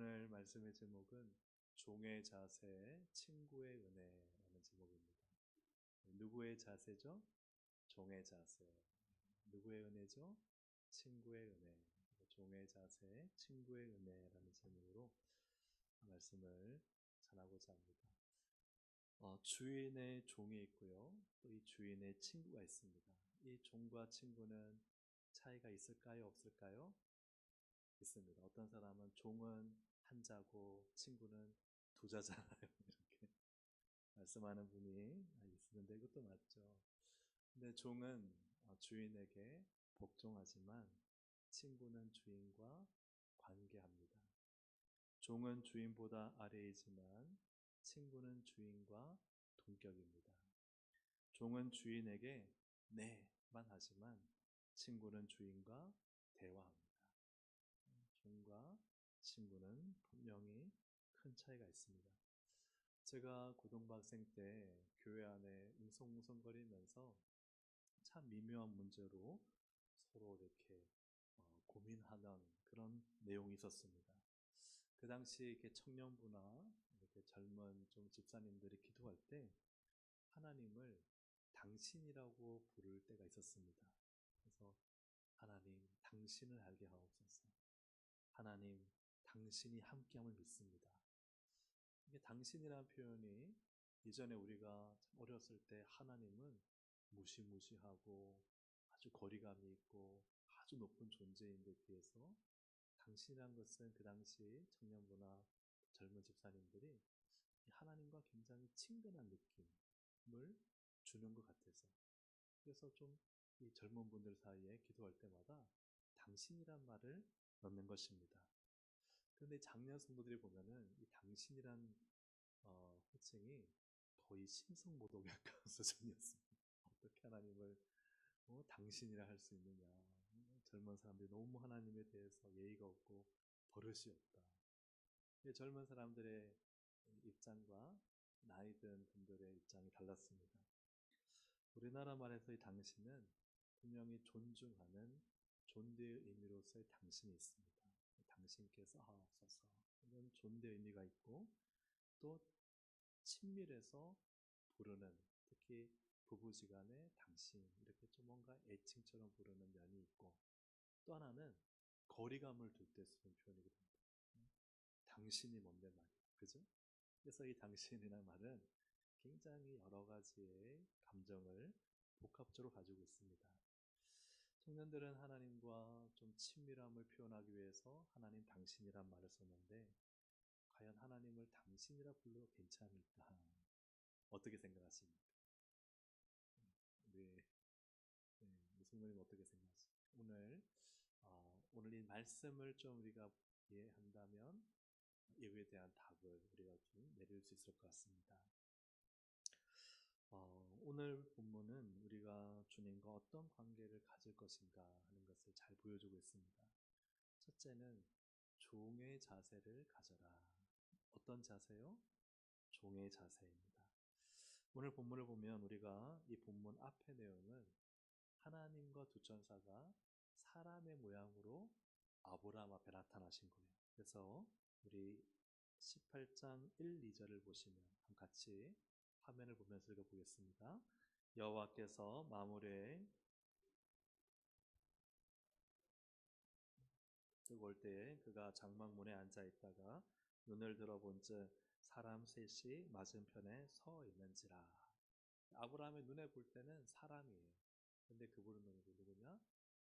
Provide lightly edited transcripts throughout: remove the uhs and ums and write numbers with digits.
오늘 말씀의 제목은 종의 자세, 친구의 은혜라는 제목입니다. 누구의 자세죠? 종의 자세. 누구의 은혜죠? 친구의 은혜. 종의 자세, 친구의 은혜라는 제목으로 말씀을 전하고자 합니다. 주인의 종이 있고요. 또 이 주인의 친구가 있습니다. 이 종과 친구는 차이가 있을까요? 없을까요? 있습니다. 어떤 사람은 종은 한 자고 친구는 두 자잖아요. 이렇게 말씀하는 분이 있는데 이것도 맞죠. 근데 종은 주인에게 복종하지만 친구는 주인과 관계합니다. 종은 주인보다 아래이지만 친구는 주인과 동격입니다. 종은 주인에게 네만 하지만 친구는 주인과 대화합니다. 종과 친구는 분명히 큰 차이가 있습니다. 제가 고등학생 때 교회 안에 웅성웅성거리면서 참 미묘한 문제로 서로 이렇게 고민하는 그런 내용이 있었습니다. 그 당시 이렇게 청년부나 이렇게 젊은 좀 집사님들이 기도할 때 하나님을 당신이라고 부를 때가 있었습니다. 그래서 하나님, 당신을 알게 하옵소서. 하나님, 당신이 함께함을 믿습니다. 이게 당신이라는 표현이 이전에 우리가 어렸을 때 하나님은 무시무시하고 아주 거리감이 있고 아주 높은 존재인 데 비해서 당신이란 것은 그 당시 청년부나 젊은 집사님들이 하나님과 굉장히 친근한 느낌을 주는 것 같아서, 그래서 좀 이 젊은 분들 사이에 기도할 때마다 당신이란 말을 넣는 것입니다. 그런데 작년 성도들이 보면은 이 당신이란 호칭이 거의 신성모독에 가까운 수준이었습니다. 어떻게 하나님을 당신이라 할 수 있느냐. 젊은 사람들이 너무 하나님에 대해서 예의가 없고 버릇이 없다. 젊은 사람들의 입장과 나이 든 분들의 입장이 달랐습니다. 우리나라 말에서 이 당신은 분명히 존중하는 존대의 의미로서의 당신이 있습니다. 당신께서 하옵소서, 이런 존대의 의미가 있고, 또 친밀해서 부르는, 특히 부부지간에 당신, 이렇게 좀 뭔가 애칭처럼 부르는 면이 있고, 또 하나는 거리감을 둘 때 쓰는 표현이기도 합니다. 당신이 뭔데 말이야, 그죠? 그래서 이 당신이라는 말은 굉장히 여러 가지의 감정을 복합적으로 가지고 있습니다. 청년들은 하나님과 좀 친밀함을 표현하기 위해서 하나님 당신이란 말을 썼는데, 과연 하나님을 당신이라 불러도 괜찮을까? 어떻게 생각하십니까? 네, 이승모님 어떻게 생각하십니까? 오늘 이 말씀을 좀 우리가 이해한다면 이거에 대한 답을 우리가 좀 내릴 수 있을 것 같습니다. 오늘 본문은 우리가 주님과 어떤 관계를 가질 것인가 하는 것을 잘 보여주고 있습니다. 첫째는 종의 자세를 가져라. 어떤 자세요? 종의 자세입니다. 오늘 본문을 보면 우리가 이 본문 앞의 내용은 하나님과 두 천사가 사람의 모양으로 아브라함 앞에 나타나신 거예요. 그래서 우리 18장 1, 2절을 보시면 같이 화면을 보면서 읽어보겠습니다. 여호와께서 마물에 올 때에 그가 장막문에 앉아 있다가 눈을 들어본즉 사람 셋이 맞은편에 서 있는지라. 아브라함의 눈에 볼 때는 사람이에요. 근데 그분은 누구냐?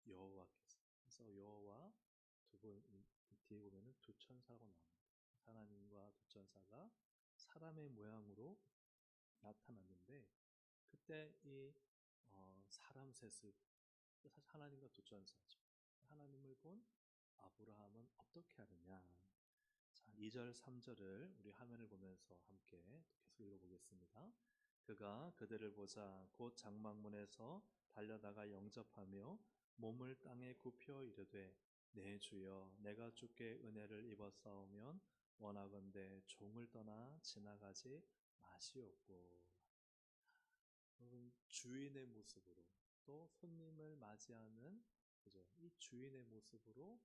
여호와께서. 그래서 여호와 두 분 뒤에 보면은 두 천사라고 나옵니다. 하나님과 두 천사가 사람의 모양으로 나타났는데, 그때 이 사람 셋을, 사실 하나님과 두 천사죠. 하나님을 본 아브라함은 어떻게 하느냐. 자, 2절 3절을 우리 화면을 보면서 함께 계속 읽어보겠습니다. 그가 그들을 보자 곧 장막문에서 달려다가 영접하며 몸을 땅에 굽혀 이르되 내 주여, 내가 주께 은혜를 입었사오면 원하건대 종을 떠나 지나가지 마시옵고. 여러분, 주인의 모습으로, 또 손님을 맞이하는, 그죠? 이 주인의 모습으로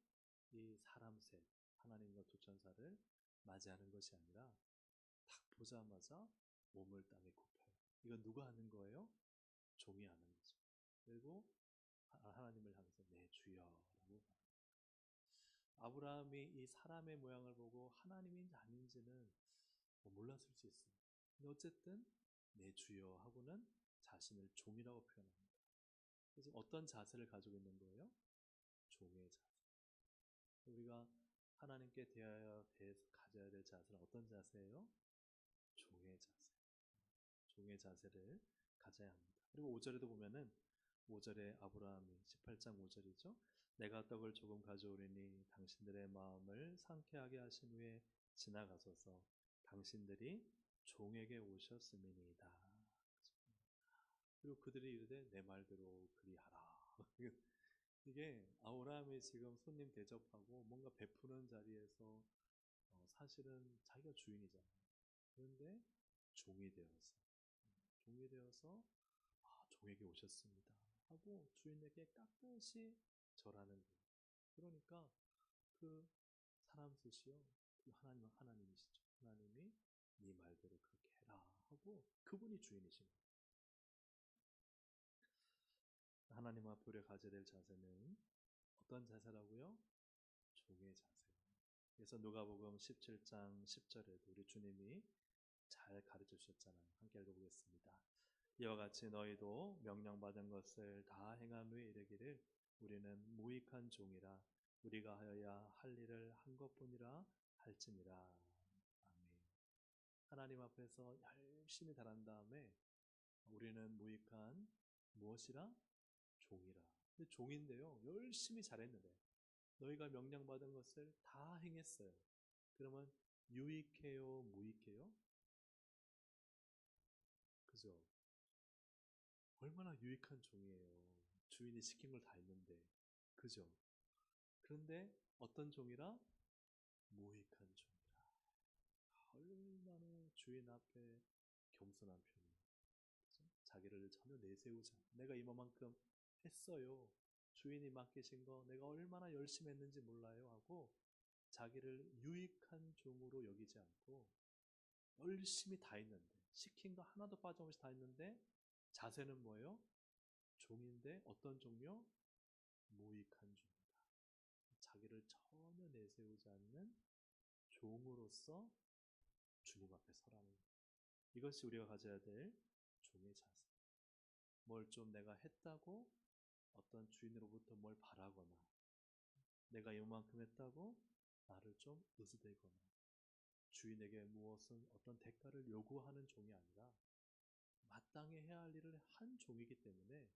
이 사람 셋, 하나님과 두 육천사를 맞이하는 것이 아니라 딱 보자마자 몸을 땅에 굽혀요. 이건 누가 하는 거예요? 종이 하는 거죠. 그리고 하나님을 향해서 내 주여라고 말합니다. 아브라함이 이 사람의 모양을 보고 하나님인지 아닌지는 몰랐을 수 있어요. 근데 어쨌든 내 주여 하고는 자신을 종이라고 표현합니다. 그래서 어떤 자세를 가지고 있는 거예요? 종의 자세. 우리가 하나님께 대해서 가져야 될 자세는 어떤 자세예요? 종의 자세. 종의 자세를 가져야 합니다. 그리고 5절에도 보면은 5절에 아브라함이 18장 5절이죠. 내가 떡을 조금 가져오리니 당신들의 마음을 상쾌하게 하신 후에 지나가소서. 당신들이 종에게 오셨음이니이다. 그리고 그들이 이르되 내 말대로 그리하라. 이게 아브라함이 지금 손님 대접하고 뭔가 베푸는 자리에서 사실은 자기가 주인이잖아요. 그런데 종이 되어서 종에게 오셨습니다 하고 주인에게 깍듯이 절하는 거예요. 그러니까 그 사람 뜻이요, 그 하나님은 하나님이시죠. 하나님이 네 말대로 그렇게 해라 하고 그분이 주인이신 거예요. 하나님 앞에 우리가 가져야 될 자세는 어떤 자세라고요? 종의 자세. 그래서 누가복음 17장 10절에도 우리 주님이 잘 가르쳐 주셨잖아요. 함께 읽어보겠습니다. 이와 같이 너희도 명령받은 것을 다 행한 후에 이르기를 우리는 무익한 종이라 우리가 하여야 할 일을 한 것뿐이라 할지니라. 아멘. 하나님 앞에서 열심히 잘한 다음에 우리는 무익한 무엇이라? 종이라. 근데 종인데요, 열심히 잘했는데 너희가 명령받은 것을 다 행했어요. 그러면 유익해요, 무익해요? 그죠? 얼마나 유익한 종이에요. 주인이 시킨 걸 다 했는데. 그죠? 그런데 어떤 종이라? 무익한 종이라. 얼마나 주인 앞에 겸손한 편이에요. 그죠? 자기를 전혀 내세우지 않고 내가 이만큼 했어요. 주인이 맡기신 거 내가 얼마나 열심히 했는지 몰라요 하고 자기를 유익한 종으로 여기지 않고 열심히 다 했는데 시킨 거 하나도 빠짐없이 다 했는데 자세는 뭐예요? 종인데 어떤 종요? 무익한 종이다. 자기를 전혀 내세우지 않는 종으로서 주님 앞에 서라는 거예요. 이것이 우리가 가져야 될 종의 자세. 뭘 좀 내가 했다고 어떤 주인으로부터 뭘 바라거나 내가 이만큼 했다고 나를 좀 의지되거나 주인에게 무엇은 어떤 대가를 요구하는 종이 아니라 마땅히 해야 할 일을 한 종이기 때문에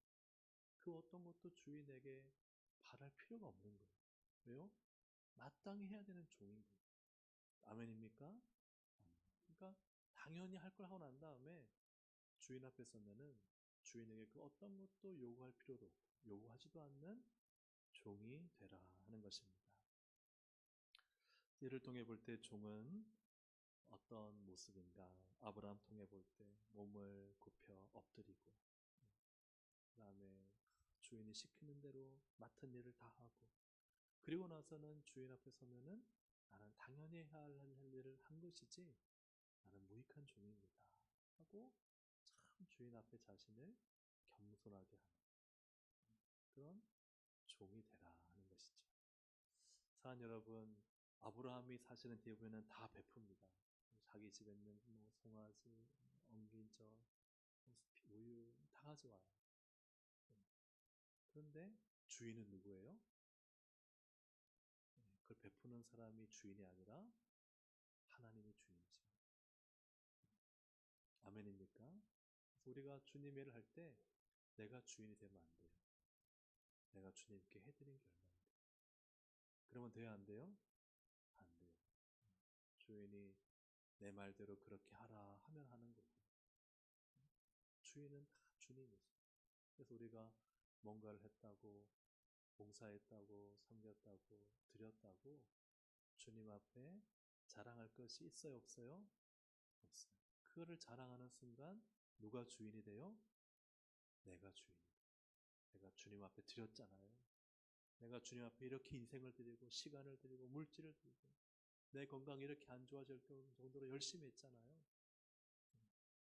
그 어떤 것도 주인에게 바랄 필요가 없는 거예요. 왜요? 마땅히 해야 되는 종인 거예요. 아멘입니까? 그러니까 당연히 할 걸 하고 난 다음에 주인 앞에 서면은 주인에게 그 어떤 것도 요구할 필요도 없고 요구하지도 않는 종이 되라 하는 것입니다. 이를 통해 볼 때 종은 어떤 모습인가? 아브라함 통해 볼 때 몸을 굽혀 엎드리고 그 다음에 주인이 시키는 대로 맡은 일을 다 하고 그리고 나서는 주인 앞에 서면은 나는 당연히 해야 할 일을 한 것이지 나는 무익한 종입니다 하고 참 주인 앞에 자신을 겸손하게 하는 그런 종이 되라 하는 것이죠. 사랑하는 여러분, 아브라함이 사실은 뒤에 보면 다 베풉니다. 자기 집에 있는 뭐 송아지, 엉긴저, 우유 다 가져와요. 그런데 주인은 누구예요? 그걸 베푸는 사람이 주인이 아니라 하나님이 주인이죠. 아멘입니까? 그래서 우리가 주님 일을 할 때 내가 주인이 되면 안 돼요. 내가 주님께 해드린 게 얼마나 돼요. 그러면 돼야 안 돼요? 안 돼요. 주인이 내 말대로 그렇게 하라 하면 하는 거고 주인은 다 주님이죠. 그래서 우리가 뭔가를 했다고 봉사했다고 섬겼다고 드렸다고 주님 앞에 자랑할 것이 있어요 없어요? 없어요. 그거를 자랑하는 순간 누가 주인이 돼요? 내가 주인이 돼요. 내가 주님 앞에 드렸잖아요. 내가 주님 앞에 이렇게 인생을 드리고 시간을 드리고 물질을 드리고 내 건강이 이렇게 안 좋아질 정도로 열심히 했잖아요.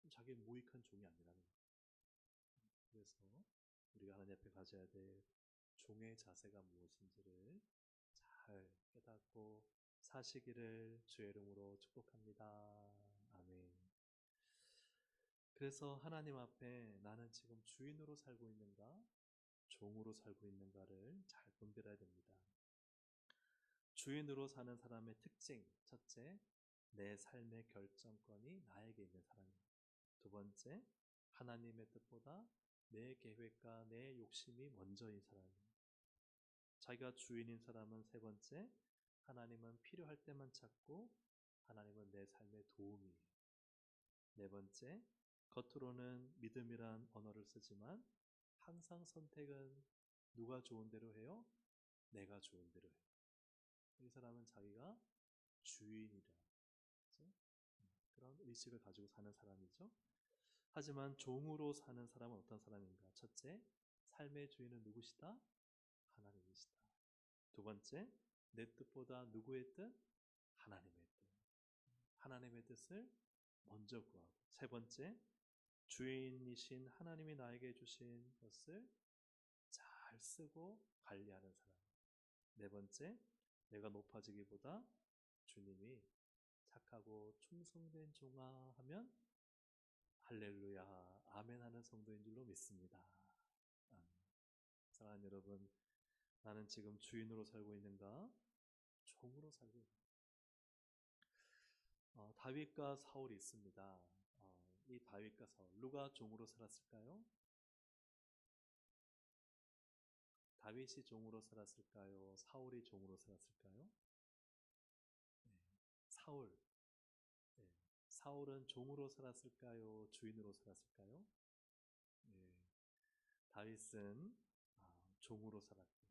자기는 무익한 종이 아니라는 거예요. 그래서 우리가 하나님 앞에 가져야 될 종의 자세가 무엇인지를 잘 깨닫고 사시기를 주의 이름으로 축복합니다. 아멘. 그래서 하나님 앞에 나는 지금 주인으로 살고 있는가, 종으로 살고 있는가를 잘 분별해야 됩니다. 주인으로 사는 사람의 특징, 첫째, 내 삶의 결정권이 나에게 있는 사람입니다. 두 번째, 하나님의 뜻보다 내 계획과 내 욕심이 먼저인 사람입니다. 자기가 주인인 사람은 세 번째, 하나님은 필요할 때만 찾고 하나님은 내 삶의 도움이에요. 네 번째, 겉으로는 믿음이란 언어를 쓰지만 항상 선택은 누가 좋은 대로 해요? 내가 좋은 대로 해요. 이 사람은 자기가 주인이라, 그렇죠? 그런 의식을 가지고 사는 사람이죠. 하지만 종으로 사는 사람은 어떤 사람인가? 첫째, 삶의 주인은 누구시다? 하나님이시다. 두 번째, 내 뜻보다 누구의 뜻? 하나님의 뜻. 하나님의 뜻을 먼저 구하고. 세 번째, 주인이신 하나님이 나에게 주신 것을 잘 쓰고 관리하는 사람. 네 번째, 내가 높아지기보다 주님이 착하고 충성된 종아 하면 할렐루야, 아멘 하는 성도인 줄로 믿습니다. 아멘. 사랑하는 여러분, 나는 지금 주인으로 살고 있는가? 종으로 살고 있는가? 다윗과 사울이 있습니다. 이 다윗과 사울, 누가 종으로 살았을까요? 다윗이 종으로 살았을까요? 사울이 종으로 살았을까요? 네, 사울. 네, 사울은 종으로 살았을까요? 주인으로 살았을까요? 네, 다윗은 종으로 살았고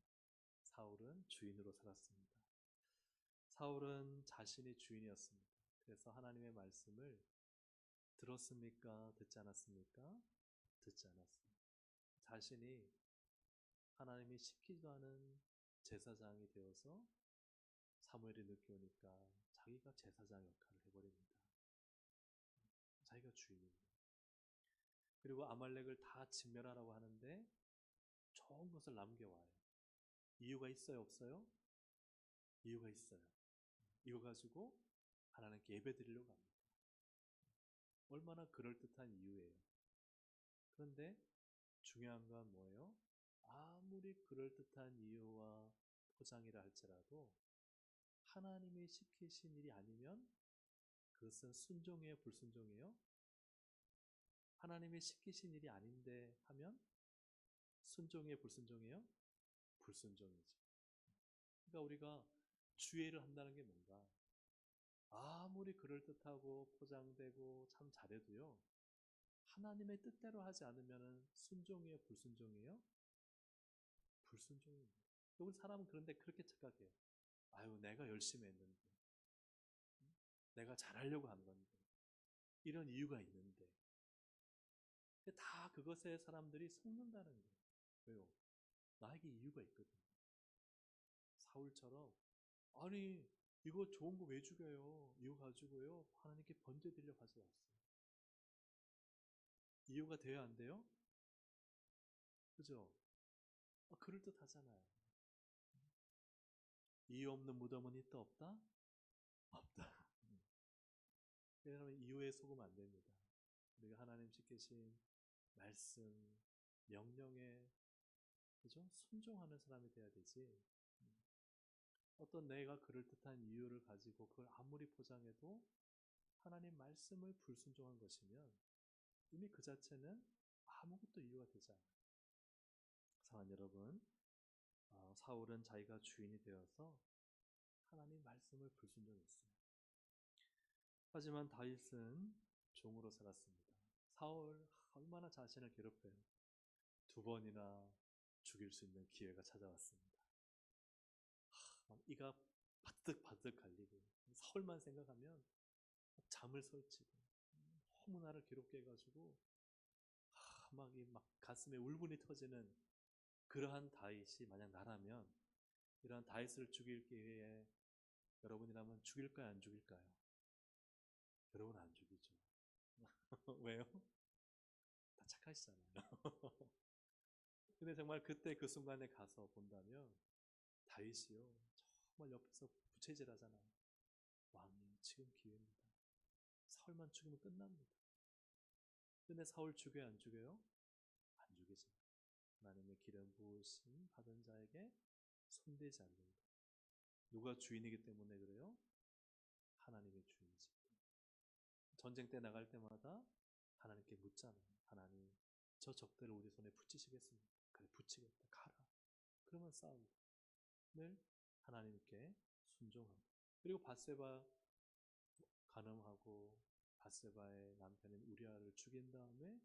사울은 주인으로 살았습니다. 사울은 자신이 주인이었습니다. 그래서 하나님의 말씀을 들었습니까? 듣지 않았습니까? 듣지 않았습니다. 자신이 하나님이 시키지도 않은 제사장이 되어서 사무엘이 늦게 오니까 자기가 제사장 역할을 해버립니다. 자기가 주인입니다. 그리고 아말렉을 다 진멸하라고 하는데 좋은 것을 남겨와요. 이유가 있어요? 없어요? 이유가 있어요. 이거 가지고 하나님께 예배 드리려고 합니다. 얼마나 그럴듯한 이유예요. 그런데 중요한 건 뭐예요? 아무리 그럴듯한 이유와 포장이라 할지라도 하나님이 시키신 일이 아니면 그것은 순종이에요, 불순종이에요? 하나님이 시키신 일이 아닌데 하면 순종이에요, 불순종이에요? 불순종이죠. 그러니까 우리가 주의를 한다는 게 뭔가, 아무리 그럴듯하고 포장되고 참 잘해도요, 하나님의 뜻대로 하지 않으면 순종이에요, 불순종이에요? 불순종입니다. 우리 사람은 그런데 그렇게 착각해요. 아유, 내가 열심히 했는데, 내가 잘하려고 한 건데, 이런 이유가 있는데, 다 그것에 사람들이 속는다는 거예요. 왜요? 나에게 이유가 있거든요. 사울처럼, 아니, 이거 좋은 거 왜 죽여요? 이거 가지고요, 하나님께 번제 드려 가져왔어요. 이유가 돼야 안 돼요? 그죠? 그럴듯하잖아요. 이유 없는 무덤은 있다 없다? 없다. 여러분, 이유에 속으면 안 됩니다. 우리가 하나님 시키신 말씀, 명령에, 그죠? 순종하는 사람이 돼야 되지. 어떤 내가 그럴듯한 이유를 가지고 그걸 아무리 포장해도 하나님 말씀을 불순종한 것이면 이미 그 자체는 아무것도 이유가 되지 않아요. 사랑하는 여러분, 사울은 자기가 주인이 되어서 하나님 말씀을 불순종했어요. 하지만 다윗은 종으로 살았습니다. 사울 얼마나 자신을 괴롭혀요. 2번이나 죽일 수 있는 기회가 찾아왔습니다. 이가 바득바득 갈리고 사울만 생각하면 잠을 설치고 너무 나를 괴롭게 해가지고 막 가슴에 울분이 터지는 그러한 다윗이 만약 나라면 이러한 다윗을 죽일 기회에 여러분이라면 죽일까요, 안 죽일까요? 여러분 안 죽이죠. 왜요? 다 착하시잖아요. 근데 정말 그때 그 순간에 가서 본다면 다윗이요 정말 옆에서 부채질하잖아요. 왕이요 지금 기회입니다. 사울만 죽이면 끝납니다. 근데 사울 죽여요, 안 죽여요? 안 죽이죠. 하나님의 기름 부으심 받은 자에게 손대지 않는 것. 누가 주인이기 때문에 그래요? 하나님의 주인이지. 전쟁 때 나갈 때마다 하나님께 묻잖아요. 하나님, 저 적들을 우리 손에 붙이시겠습니까? 그래, 붙이겠다. 가라. 그러면 싸우고 늘 하나님께 순종하고. 그리고 밧세바 간음하고 밧세바의 남편인 우리아를 죽인 다음에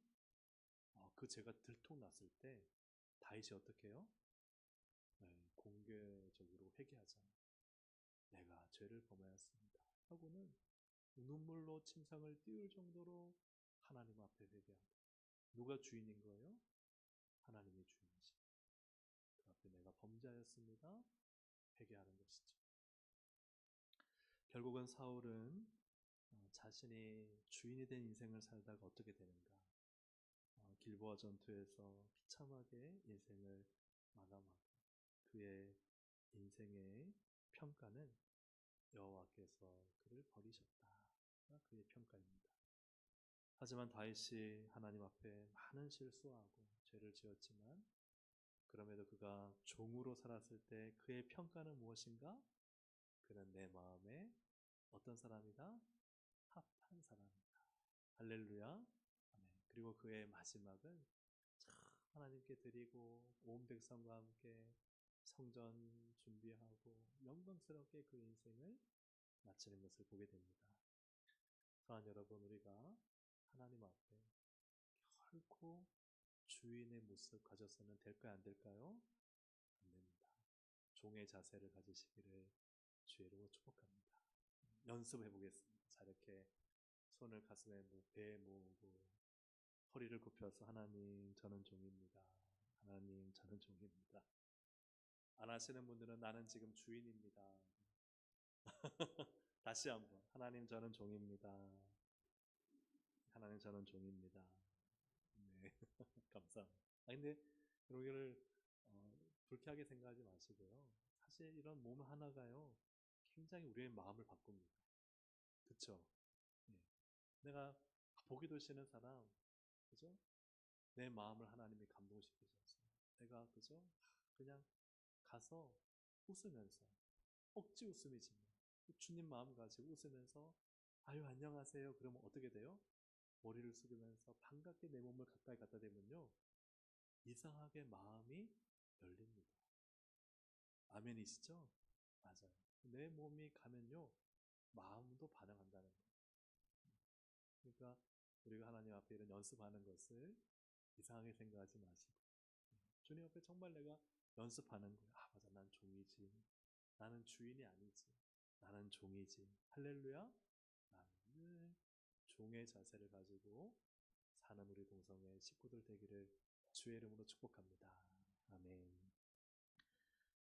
그 죄가 들통났을 때 다윗이 어떻게 해요? 네, 공개적으로 회개하잖아요. 내가 죄를 범하였습니다. 하고는 눈물로 침상을 띄울 정도로 하나님 앞에 회개하고. 누가 주인인 거예요? 하나님의 주인이시. 그 앞에 내가 범죄하였습니다. 회개하는 것이죠. 결국은 사울은 자신이 주인이 된 인생을 살다가 어떻게 되는가? 길보아 전투에서 비참하게 인생을 마감하고 그의 인생의 평가는 여호와께서 그를 버리셨다. 그의 평가입니다. 하지만 다윗이 하나님 앞에 많은 실수하고 죄를 지었지만 그럼에도 그가 종으로 살았을 때 그의 평가는 무엇인가? 그는 내 마음에 어떤 사람이다? 합한 사람이다. 할렐루야. 아멘. 그리고 그의 마지막은 참 하나님께 드리고 온 백성과 함께 성전 준비하고 영광스럽게 그 인생을 마치는 것을 보게 됩니다. 사랑하는 여러분, 우리가 하나님 앞에 결코 주인의 모습 가져서는 될까요, 안 될까요? 안 됩니다. 종의 자세를 가지시기를 주의 이름으로 축복합니다. 연습해 보겠습니다. 자, 이렇게 손을 가슴에 배에 모으고 허리를 굽혀서 하나님, 저는 종입니다. 하나님, 저는 종입니다. 안 하시는 분들은 나는 지금 주인입니다. 다시 한번 하나님, 저는 종입니다. 하나님, 저는 종입니다. 네, 감사합니다. 근데 여러분을 불쾌하게 생각하지 마시고요. 사실 이런 몸 하나가요, 굉장히 우리의 마음을 바꿉니다. 그쵸? 네. 내가 보기도 싫은 사람, 그죠? 내 마음을 하나님이 감동시키셨어요. 내가 그죠? 그냥 가서 웃으면서, 억지 웃음이지만 주님 마음 가지고 웃으면서 아유 안녕하세요. 그러면 어떻게 돼요? 머리를 숙이면서 반갑게 내 몸을 가까이 갖다 대면요, 이상하게 마음이 열립니다. 아멘이시죠? 맞아요. 내 몸이 가면요, 마음도 반응한다는 거예요. 그러니까 우리가 하나님 앞에 이런 연습하는 것을 이상하게 생각하지 마시고 주님 앞에 정말 내가 연습하는 거예요. 아 맞아, 난 종이지. 나는 주인이 아니지. 나는 종이지. 할렐루야. 나는 늘 종의 자세를 가지고 사는 우리 동성의 식구들 되기를 주의 이름으로 축복합니다. 아멘.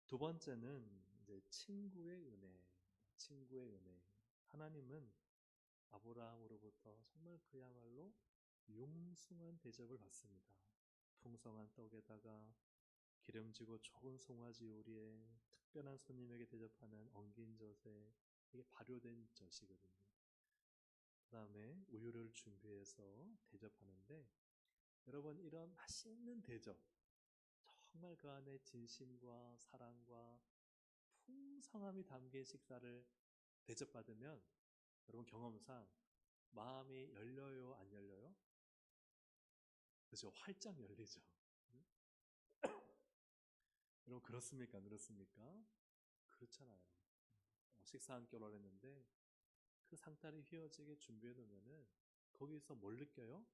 두 번째는 이제 친구의 은혜. 친구의 은혜. 하나님은 아브라함으로부터 정말 그야말로 융숭한 대접을 받습니다. 풍성한 떡에다가 기름지고 좋은 송아지 요리에 특별한 손님에게 대접하는 엉긴 젖에 이게 발효된 젖이거든요. 그 다음에 우유를 준비해서 대접하는데, 여러분 이런 맛있는 대접, 정말 그 안에 진심과 사랑과 풍성함이 담긴 식사를 대접받으면 여러분 경험상 마음이 열려요, 안 열려요? 그죠? 활짝 열리죠. 여러분 그렇습니까? 안 그렇습니까? 그렇잖아요. 식사 한 끼를 했는데 그 상다리 휘어지게 준비해 놓으면은 거기서 뭘 느껴요?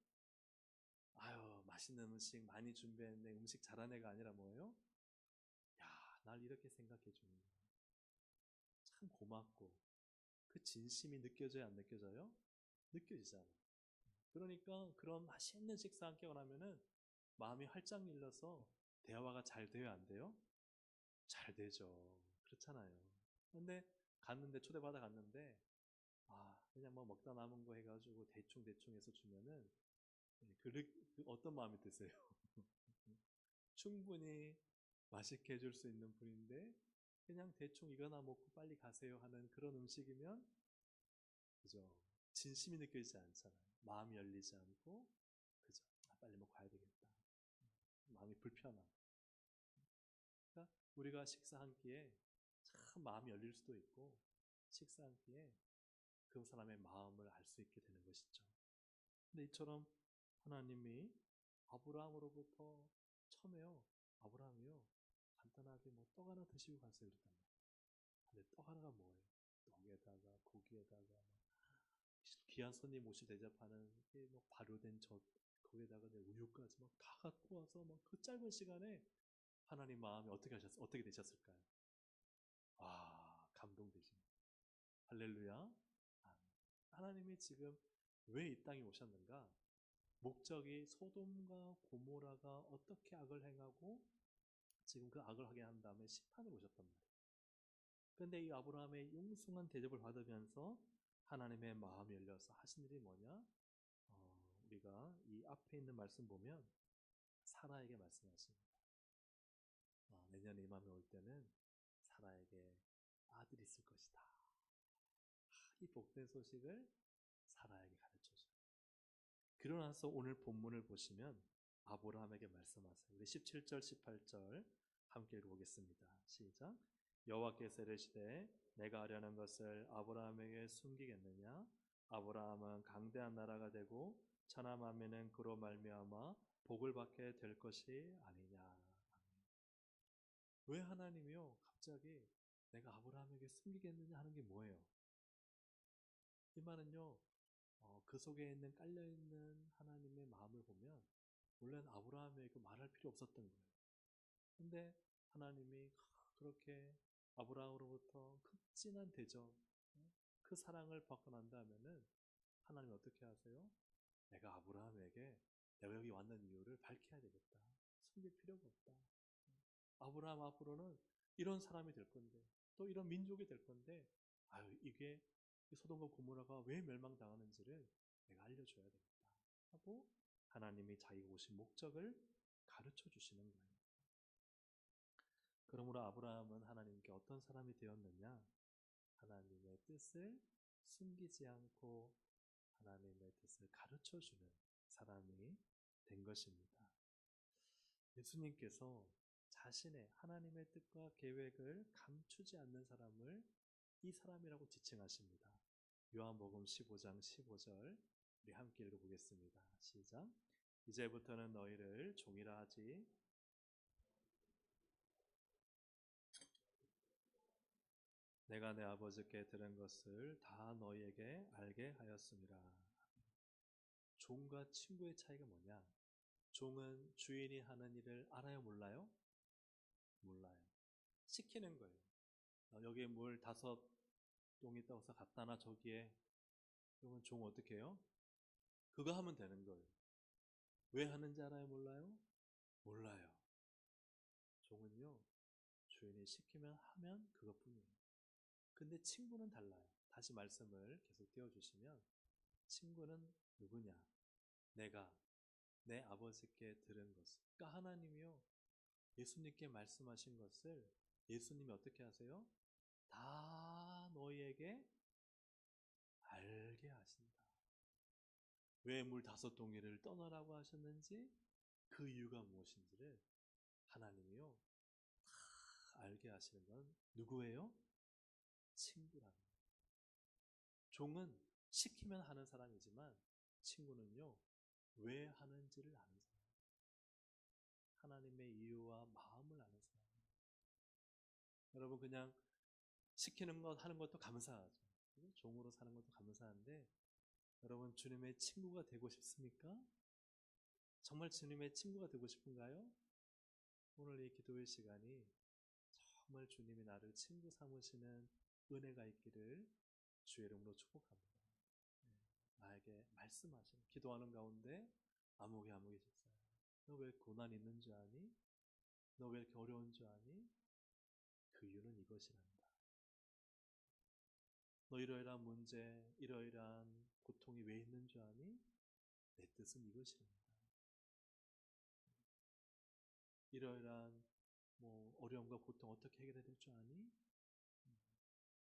아유 맛있는 음식 많이 준비했네, 음식 잘한 애가 아니라 뭐예요? 야, 날 이렇게 생각해 주는 거야. 참 고맙고 그 진심이 느껴져요, 안 느껴져요? 느껴지잖아요. 그러니까 그런 맛있는 식사 한 끼가 나면은 마음이 활짝 열려서 대화가 잘 돼요, 안 돼요? 잘 되죠. 그렇잖아요. 근데 갔는데 초대받아 갔는데 그냥 뭐 먹다 남은 거 해가지고 대충 해서 주면은 그 어떤 마음이 드세요? 충분히 맛있게 해줄 수 있는 분인데 그냥 대충 이거나 먹고 빨리 가세요 하는 그런 음식이면 그죠? 진심이 느껴지지 않잖아요. 마음이 열리지 않고 그죠? 빨리 먹고 가야 되겠다. 마음이 불편함. 그러니까 우리가 식사 한 끼에 참 마음이 열릴 수도 있고 식사 한 끼에 그 사람의 마음을 알 수 있게 되는 것이죠. 근데 이처럼 하나님이 아브라함으로부터 처음에요. 아브라함이요. 간단하게 뭐 떡 하나 드시고 가세요 그랬단 말이에요. 근데 떡 하나가 뭐예요? 떡에다가 고기에다가 귀한 손님 옷이 대접하는 뭐 발효된 젖 거기에다가 우유까지 막 다 갖고 와서 막 그 짧은 시간에 하나님 마음이 어떻게 되셨을까요? 감동되십니다. 할렐루야. 하나님이 지금 왜 이 땅에 오셨는가? 목적이 소돔과 고모라가 어떻게 악을 행하고 지금 그 악을 하게 한 다음에 심판을 오셨단 말이에요. 그런데 이 아브라함의 융숭한 대접을 받으면서 하나님의 마음이 열려서 하신 일이 뭐냐? 우리가 이 앞에 있는 말씀 보면 사라에게 말씀하십니다. 내년 이맘에 올 때는 사라에게 아들이 있을 것이다. 이 복된 소식을 사라에게 가르쳐줘요. 그러고 나서 오늘 본문을 보시면 아브라함에게 말씀하세요. 우리 17절 18절 함께 읽어보겠습니다. 시작. 여호와께서 이르시되 내가 하려는 것을 아브라함에게 숨기겠느냐? 아브라함은 강대한 나라가 되고 천하 만민은 그로 말미암아 복을 받게 될 것이 아니냐. 왜 하나님이요 갑자기 내가 아브라함에게 숨기겠느냐 하는 게 뭐예요? 이 말은요 그 속에 있는 깔려있는 하나님의 마음을 보면 원래는 아브라함에게 말할 필요 없었던 거예요. 근데 하나님이 그렇게 아브라함으로부터 극진한 대접, 그 사랑을 받고 난 다음에는 하나님이 어떻게 하세요? 내가 아브라함에게 내가 여기 왔는 이유를 밝혀야 되겠다. 숨길 필요가 없다. 아브라함 앞으로는 이런 사람이 될 건데 또 이런 민족이 될 건데 이게 소돔과 고모라가 왜 멸망당하는지를 내가 알려줘야 되겠다 하고 하나님이 자기가 오신 목적을 가르쳐 주시는 거예요. 그러므로 아브라함은 하나님께 어떤 사람이 되었느냐? 하나님의 뜻을 숨기지 않고 하나님의 뜻을 가르쳐 주는 사람이 된 것입니다. 예수님께서 자신의 하나님의 뜻과 계획을 감추지 않는 사람을 이 사람이라고 지칭하십니다. 요한복음 15장 15절 우리 함께 읽어보겠습니다. 시작. 이제부터는 너희를 종이라 하지 내가 내 아버지께 들은 것을 다 너희에게 알게 하였습니다. 종과 친구의 차이가 뭐냐? 종은 주인이 하는 일을 알아요, 몰라요? 몰라요. 시키는 거예요. 여기에 물 5똥 있다고 해서 갖다 놔 저기에. 그러면 종 어떻게 해요? 그거 하면 되는 거예요. 왜 하는지 알아요, 몰라요? 몰라요. 종은요 주인이 시키면 하면 그것뿐이에요. 근데 친구는 달라요. 다시 말씀을 계속 띄워주시면 친구는 누구냐? 내가 내 아버지께 들은 것을. 그러니까 하나님이요 예수님께 말씀하신 것을 예수님이 어떻게 하세요? 다 너희에게 알게 하신다. 왜 물 5동이를 떠나라고 하셨는지 그 이유가 무엇인지를 하나님이요 다 알게 하시는 건 누구예요? 친구라는 거예요. 종은 시키면 하는 사람이지만 친구는요 왜 하는지를 아는 사람이에요. 하나님의 이유와 마음을 아는 사람이에요. 여러분 그냥 시키는 것 하는 것도 감사하죠. 종으로 사는 것도 감사한데 여러분 주님의 친구가 되고 싶습니까? 정말 주님의 친구가 되고 싶은가요? 오늘 이 기도의 시간이 정말 주님이 나를 친구 삼으시는 은혜가 있기를 주의 이름으로 축복합니다. 나에게 말씀하시는 기도하는 가운데 아무개 있었어요. 너 왜 고난 있는 줄 아니? 너 왜 이렇게 어려운 줄 아니? 그 이유는 이것이란다. 너 이러이러한 문제, 이러이러한 고통이 왜 있는 줄 아니? 내 뜻은 이것이란다. 이러이러한 어려움과 고통 어떻게 해결해야 될 줄 아니?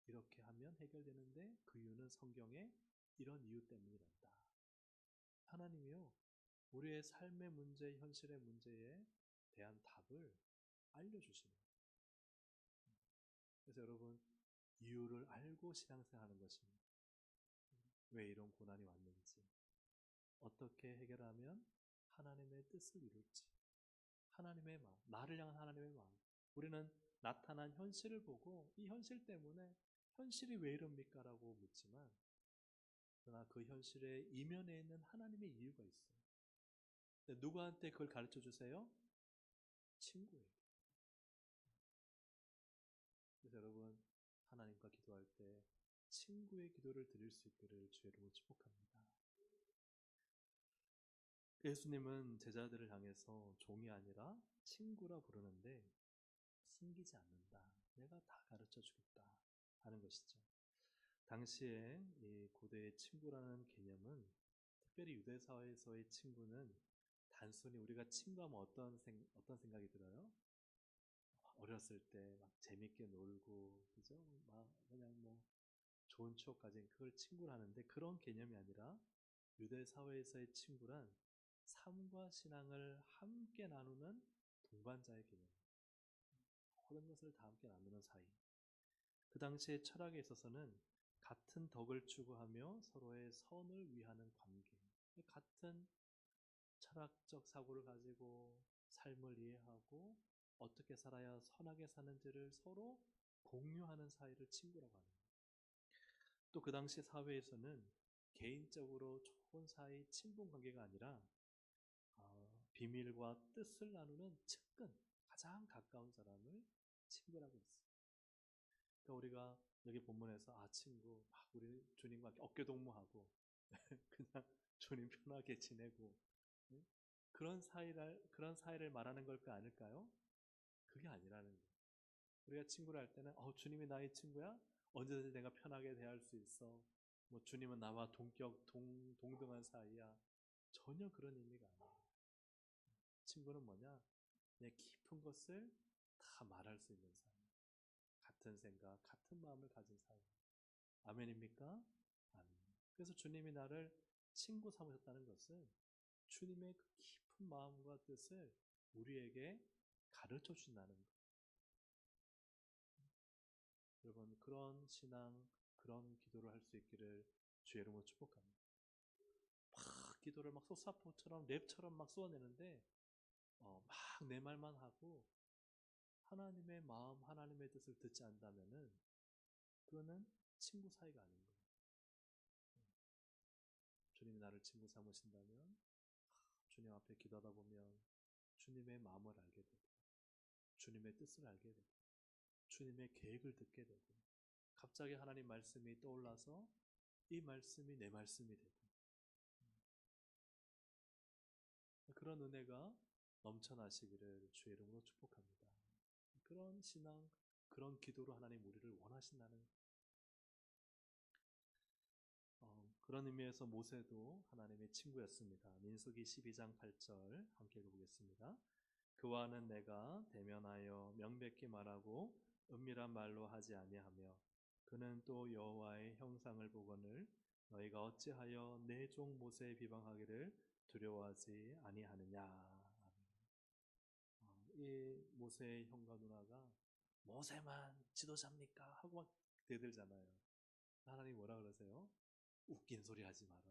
이렇게 하면 해결되는데 그 이유는 성경에 이런 이유 때문이란다. 하나님이요, 우리의 삶의 문제, 현실의 문제에 대한 답을 알려주시는 거예요. 그래서 여러분, 이유를 알고 신앙생활하는 것입니다. 왜 이런 고난이 왔는지, 어떻게 해결하면 하나님의 뜻을 이룰지, 하나님의 마음, 나를 향한 하나님의 마음. 우리는 나타난 현실을 보고 이 현실 때문에 현실이 왜 이럽니까? 라고 묻지만, 그러나 그 현실의 이면에 있는 하나님의 이유가 있어요. 누구한테 그걸 가르쳐 주세요? 친구예요. 그래서 여러분, 하나님과 기도할 때 친구의 기도를 드릴 수 있기를 주의 이름으로 축복합니다. 예수님은 제자들을 향해서 종이 아니라 친구라 부르는데 숨기지 않는다. 내가 다 가르쳐 주겠다 하는 것이죠. 당시에 이 고대의 친구라는 개념은, 특별히 유대 사회에서의 친구는 단순히 우리가 친구하면 어떤 생각이 들어요? 어렸을 때 막 재밌게 놀고, 그죠? 막 그냥 좋은 추억 가진 그걸 친구를 하는데, 그런 개념이 아니라 유대 사회에서의 친구란 삶과 신앙을 함께 나누는 동반자의 개념입니다. 모든 것을 다 함께 나누는 사이. 그 당시의 철학에 있어서는 같은 덕을 추구하며 서로의 선을 위하는 관계, 같은 철학적 사고를 가지고 삶을 이해하고 어떻게 살아야 선하게 사는지를 서로 공유하는 사이를 친구라고 합니다. 또 그 당시 사회에서는 개인적으로 좋은 사이 친분 관계가 아니라 비밀과 뜻을 나누는 측근, 가장 가까운 사람을 친구라고 했어요. 그러니까 우리가 여기 본문에서 친구, 막 우리 주님과 어깨동무하고 그냥 주님 편하게 지내고, 응? 그런 사이를 말하는 걸까 아닐까요? 그게 아니라는 거예요. 우리가 친구를 할 때는 주님이 나의 친구야? 언제든지 내가 편하게 대할 수 있어. 주님은 나와 동등한 사이야. 전혀 그런 의미가 아니에요. 친구는 뭐냐? 내 깊은 것을 다 말할 수 있는 사이. 같은 생각, 같은 마음을 가진 사이. 아멘입니까? 아멘. 그래서 주님이 나를 친구 삼으셨다는 것은 주님의 그 깊은 마음과 뜻을 우리에게 가르쳐 준다는 것. 여러분, 그런 신앙, 그런 기도를 할 수 있기를 주의 이름으로 축복합니다. 막 기도를 막 소사포처럼 랩처럼 막 쏘아내는데 막 내 말만 하고 하나님의 마음, 하나님의 뜻을 듣지 않다면은 그거는 친구 사이가 아닌 거예요. 주님이 나를 친구 삼으신다면 주님 앞에 기도하다 보면 주님의 마음을 알게 되고 주님의 뜻을 알게 되고 주님의 계획을 듣게 되고 갑자기 하나님 말씀이 떠올라서 이 말씀이 내 말씀이 되고 그런 은혜가 넘쳐나시기를 주의 이름으로 축복합니다. 그런 신앙, 그런 기도로 하나님 우리를 원하신다는 거예요. 그런 의미에서 모세도 하나님의 친구였습니다. 민수기 12장 8절 함께 읽어보겠습니다. 그와는 내가 대면하여 명백히 말하고 은밀한 말로 하지 아니하며 그는 또 여호와의 형상을 보거늘 너희가 어찌하여 내 종 모세의 비방하기를 두려워하지 아니하느냐. 이 모세의 형과 누나가 모세만 지도자입니까? 하고 막 대들잖아요. 하나님 뭐라 그러세요? 웃긴 소리 하지 마라.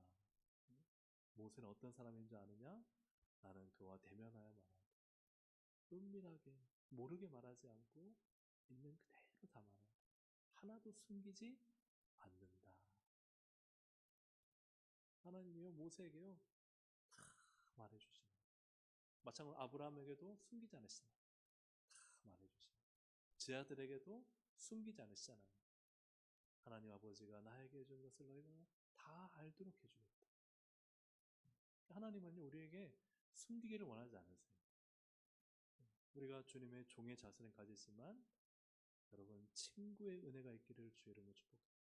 모세는 어떤 사람인 줄 아느냐? 나는 그와 대면하여 말한다. 은밀하게 모르게 말하지 않고 있는 그대로 다 말한다. 하나도 숨기지 않는다. 하나님이요 모세에게요 다 말해주시는. 마찬가지로 아브라함에게도 숨기지 않으시잖아요. 다 말해주시는. 제 아들에게도 숨기지 않으시잖아요. 하나님 아버지가 나에게 해준 것을 너희가 다 알도록 해주겠다. 하나님은요 우리에게 숨기기를 원하지 않으세요. 우리가 주님의 종의 자세는 가지지만 여러분 친구의 은혜가 있기를 주의 이름으로 축복합니다.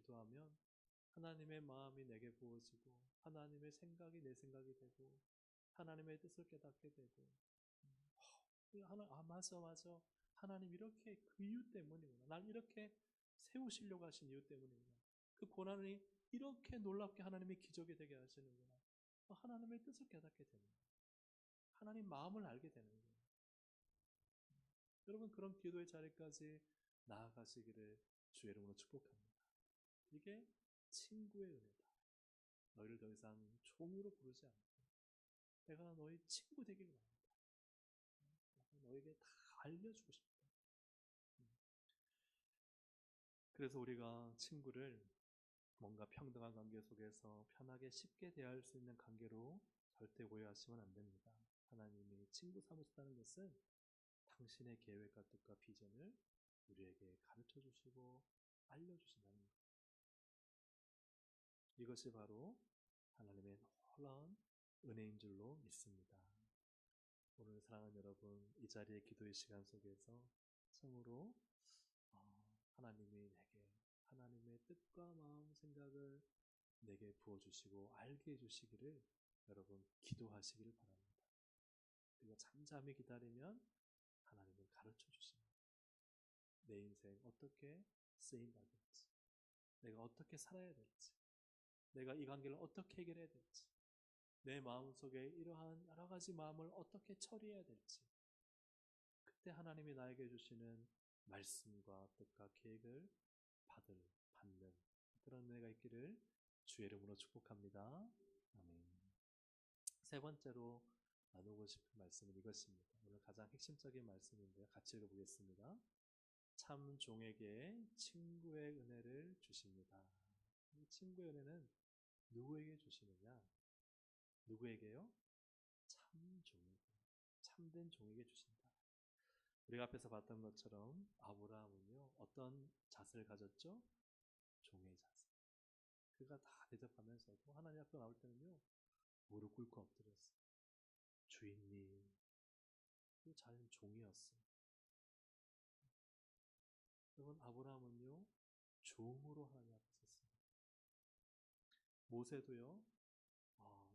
기도하면 하나님의 마음이 내게 부어지고 하나님의 생각이 내 생각이 되고 하나님의 뜻을 깨닫게 되고 맞아. 하나님 이렇게 그 이유 때문이구나. 날 이렇게 세우시려고 하신 이유 때문이구나. 그 고난이 이렇게 놀랍게 하나님이 기적이 되게 하시는구나. 하나님의 뜻을 깨닫게 되는 거예요. 하나님 마음을 알게 되는 거예요. 여러분 그런 기도의 자리까지 나아가시기를 주의 이름으로 축복합니다. 이게 친구의 은혜다. 너희를 더 이상 종으로 부르지 않고 내가 너희 친구 되기를 원한다. 너에게 다 알려주고 싶다. 그래서 우리가 친구를 뭔가 평등한 관계 속에서 편하게 쉽게 대할 수 있는 관계로 절대 오해하시면 안 됩니다. 하나님이 친구 삼으셨다는 것은 당신의 계획과 뜻과 비전을 우리에게 가르쳐 주시고 알려주신다는 것. 이것이 바로 하나님의 놀라운 은혜인 줄로 믿습니다. 오늘 사랑하는 여러분, 이 자리의 기도의 시간 속에서 참으로 하나님이 내게 하나님의 뜻과 마음 생각을 내게 부어주시고 알게 해주시기를 여러분 기도하시기를 바랍니다. 그리고 잠잠히 기다리면 하나님은 가르쳐 주십니다. 내 인생 어떻게 쓰인다 될지, 내가 어떻게 살아야 될지, 내가 이 관계를 어떻게 해결해야 될지, 내 마음속에 이러한 여러 가지 마음을 어떻게 처리해야 될지, 그때 하나님이 나에게 주시는 말씀과 뜻과 계획을 받는 그런 은혜가 있기를 주의 이름으로 축복합니다. 아멘. 세 번째로 나누고 싶은 말씀은 이것입니다. 오늘 가장 핵심적인 말씀인데요. 같이 읽어보겠습니다. 참 종에게 친구의 은혜를 주십니다. 이 친구의 은혜는 누구에게 주시느냐? 누구에게요? 참 종에게, 참된 종에게 주신다. 우리가 앞에서 봤던 것처럼 아브라함은요, 어떤 자세를 가졌죠? 종의 자세. 그가 다 대접하면서도 하나님 앞에 나올 때는요, 무릎 꿇고 엎드렸어요. 주인님, 그 자는 종이었어요. 여러분, 아브라함은요, 종으로 하나님 앞에 섰습니다. 모세도요,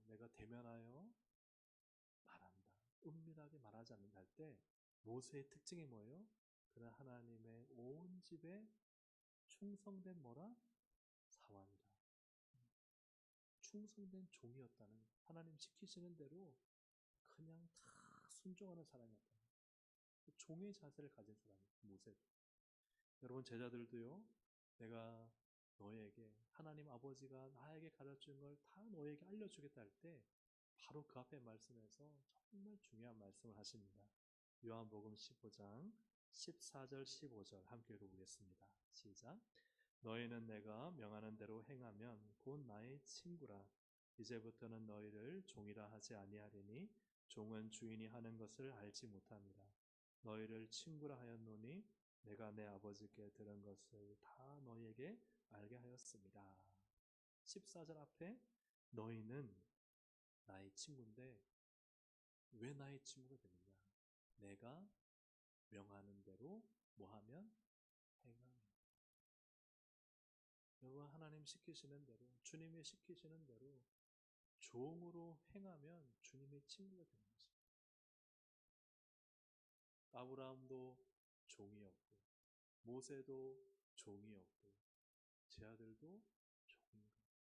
내가 대면하여 말한다. 은밀하게 말하지 않는다 할 때, 모세의 특징이 뭐예요? 그는 하나님의 온 집에 충성된 뭐라? 사환이라. 충성된 종이었다는 거예요. 하나님 시키시는 대로 그냥 다 순종하는 사람이었다는 거예요. 종의 자세를 가진 사람이에요. 모세도. 여러분 제자들도요. 내가 너에게 하나님 아버지가 나에게 가르친 걸 다 너에게 알려주겠다 할 때 바로 그 앞에 말씀에서 정말 중요한 말씀을 하십니다. 요한복음 15장 14절 15절 함께 읽어보겠습니다. 시작. 너희는 내가 명하는 대로 행하면 곧 나의 친구라. 이제부터는 너희를 종이라 하지 아니하리니 종은 주인이 하는 것을 알지 못합니다. 너희를 친구라 하였노니 내가 내 아버지께 들은 것을 다 너희에게 알게 하였습니다. 14절 앞에 너희는 나의 친구인데 왜 나의 친구가 되느냐? 내가 명하는 대로 뭐하면? 행하면. 여러분 하나님 시키시는 대로 주님이 시키시는 대로 종으로 행하면 주님의 친구가 되는 것입니다. 아브라함도 종이었고 모세도 종이었고 제 아들도 종인 거예요.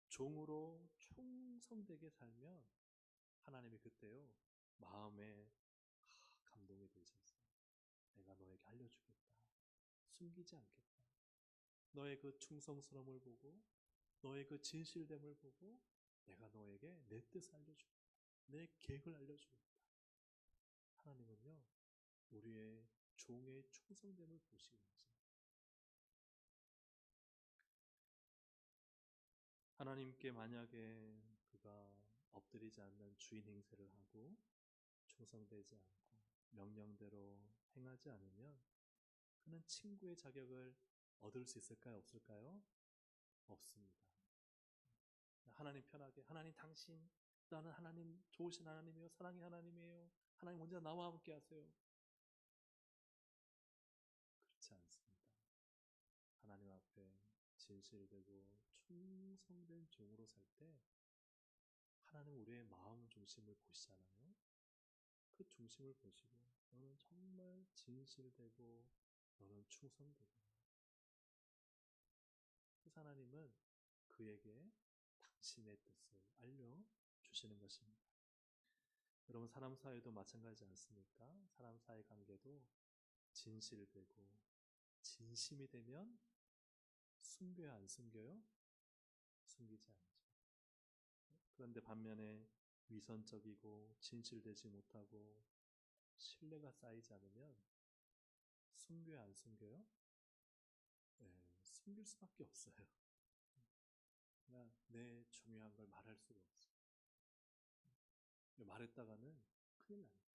종으로 충성되게 살면 하나님이 그때요 마음에 감동이 되셔서 내가 너에게 알려주겠다. 숨기지 않겠다. 너의 그 충성스러움을 보고 너의 그 진실됨을 보고 내가 너에게 내 뜻을 알려주겠다. 내 계획을 알려주겠다. 하나님은요 우리의 종의 충성됨을 보시기 원하십니다. 하나님께 만약에 그가 엎드리지 않는 주인 행세를 하고 충성되지 않고 명령대로 행하지 않으면 그는 친구의 자격을 얻을 수 있을까요? 없을까요? 없습니다. 하나님 편하게 하나님 당신 나는 하나님 좋으신 하나님이에요. 사랑의 하나님이에요. 하나님 언제나 나와 함께 하세요. 그렇지 않습니다. 하나님 앞에 진실되고 충성된 종으로 살 때 하나님 우리의 마음 중심을 보시잖아요. 그 중심을 보시고 너는 정말 진실되고 너는 충성되고, 그래서 하나님은 그에게 당신의 뜻을 알려주시는 것입니다. 여러분, 사람 사이도 마찬가지지 않습니까? 사람 사이 관계도 진실되고 진심이 되면 숨겨야 안 숨겨요? 숨기지 않죠. 그런데 반면에 위선적이고 진실되지 못하고 신뢰가 쌓이지 않으면 숨겨야 안 숨겨요? 네, 숨길 수밖에 없어요. 그냥 내 중요한 걸 말할 수가 없어요. 말했다가는 큰일 납니다.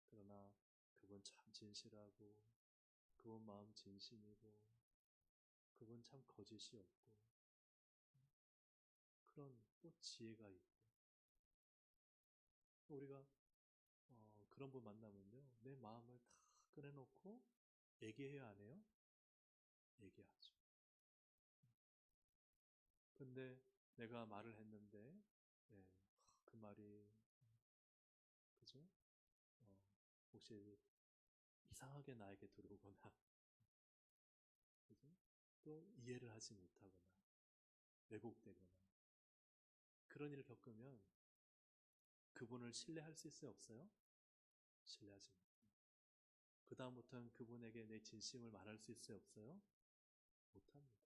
그러나 그분 참 진실하고 그분 마음 진심이고 그분 참 거짓이 없고 그런 또 지혜가 있고, 우리가 그런 분 만나면요, 내 마음을 다 꺼내놓고 얘기해야 안 해요? 얘기하죠. 근데 내가 말을 했는데, 예, 그 말이, 그죠? 어, 혹시 이상하게 나에게 들어오거나, 그죠? 또 이해를 하지 못하거나, 왜곡되거나, 그런 일을 겪으면 그분을 신뢰할 수 있어요, 없어요? 신뢰하지 못해요. 그 다음부터는 그분에게 내 진심을 말할 수 있어요, 없어요? 못합니다.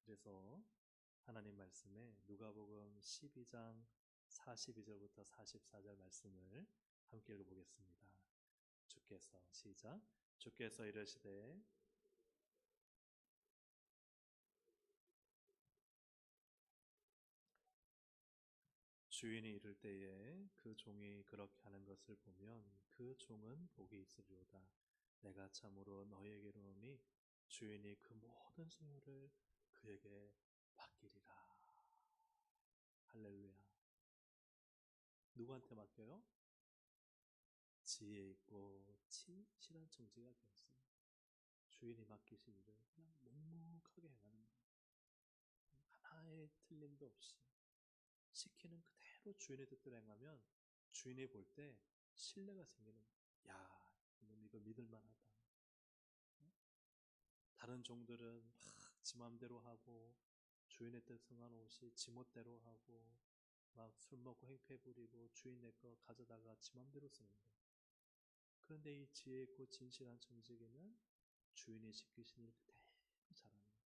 그래서 하나님 말씀에 누가복음 12장 42절부터 44절 말씀을 함께 읽어보겠습니다. 주께서, 시작. 주께서 이르시되 주인이 이를 때에 그 종이 그렇게 하는 것을 보면 그 종은 복이 있으리로다. 내가 참으로 너희에게로 오니 주인이 그 모든 소유를 그에게 맡기리라. 할렐루야. 누구한테 맡겨요? 지혜 있고 진실한 청지가 되었어요. 주인이 맡기신 일을 그냥 묵묵하게 행하는 것, 하나의 틀림도 없이 시키는 그대로 주인의 뜻대로 행하면 주인이 볼 때 신뢰가 생기는 거예요. 야, 이놈 이거 믿을 만하다. 다른 종들은 막 지 맘대로 하고 주인의 뜻 상관없이 지멋대로 하고 막 술 먹고 행패 부리고 주인 내 거 가져다가 지 맘대로 쓰는 거예요. 그런데 이 지혜 있고 진실한 청지기는 주인이 시키신 일 그대로 잘하는 거예요.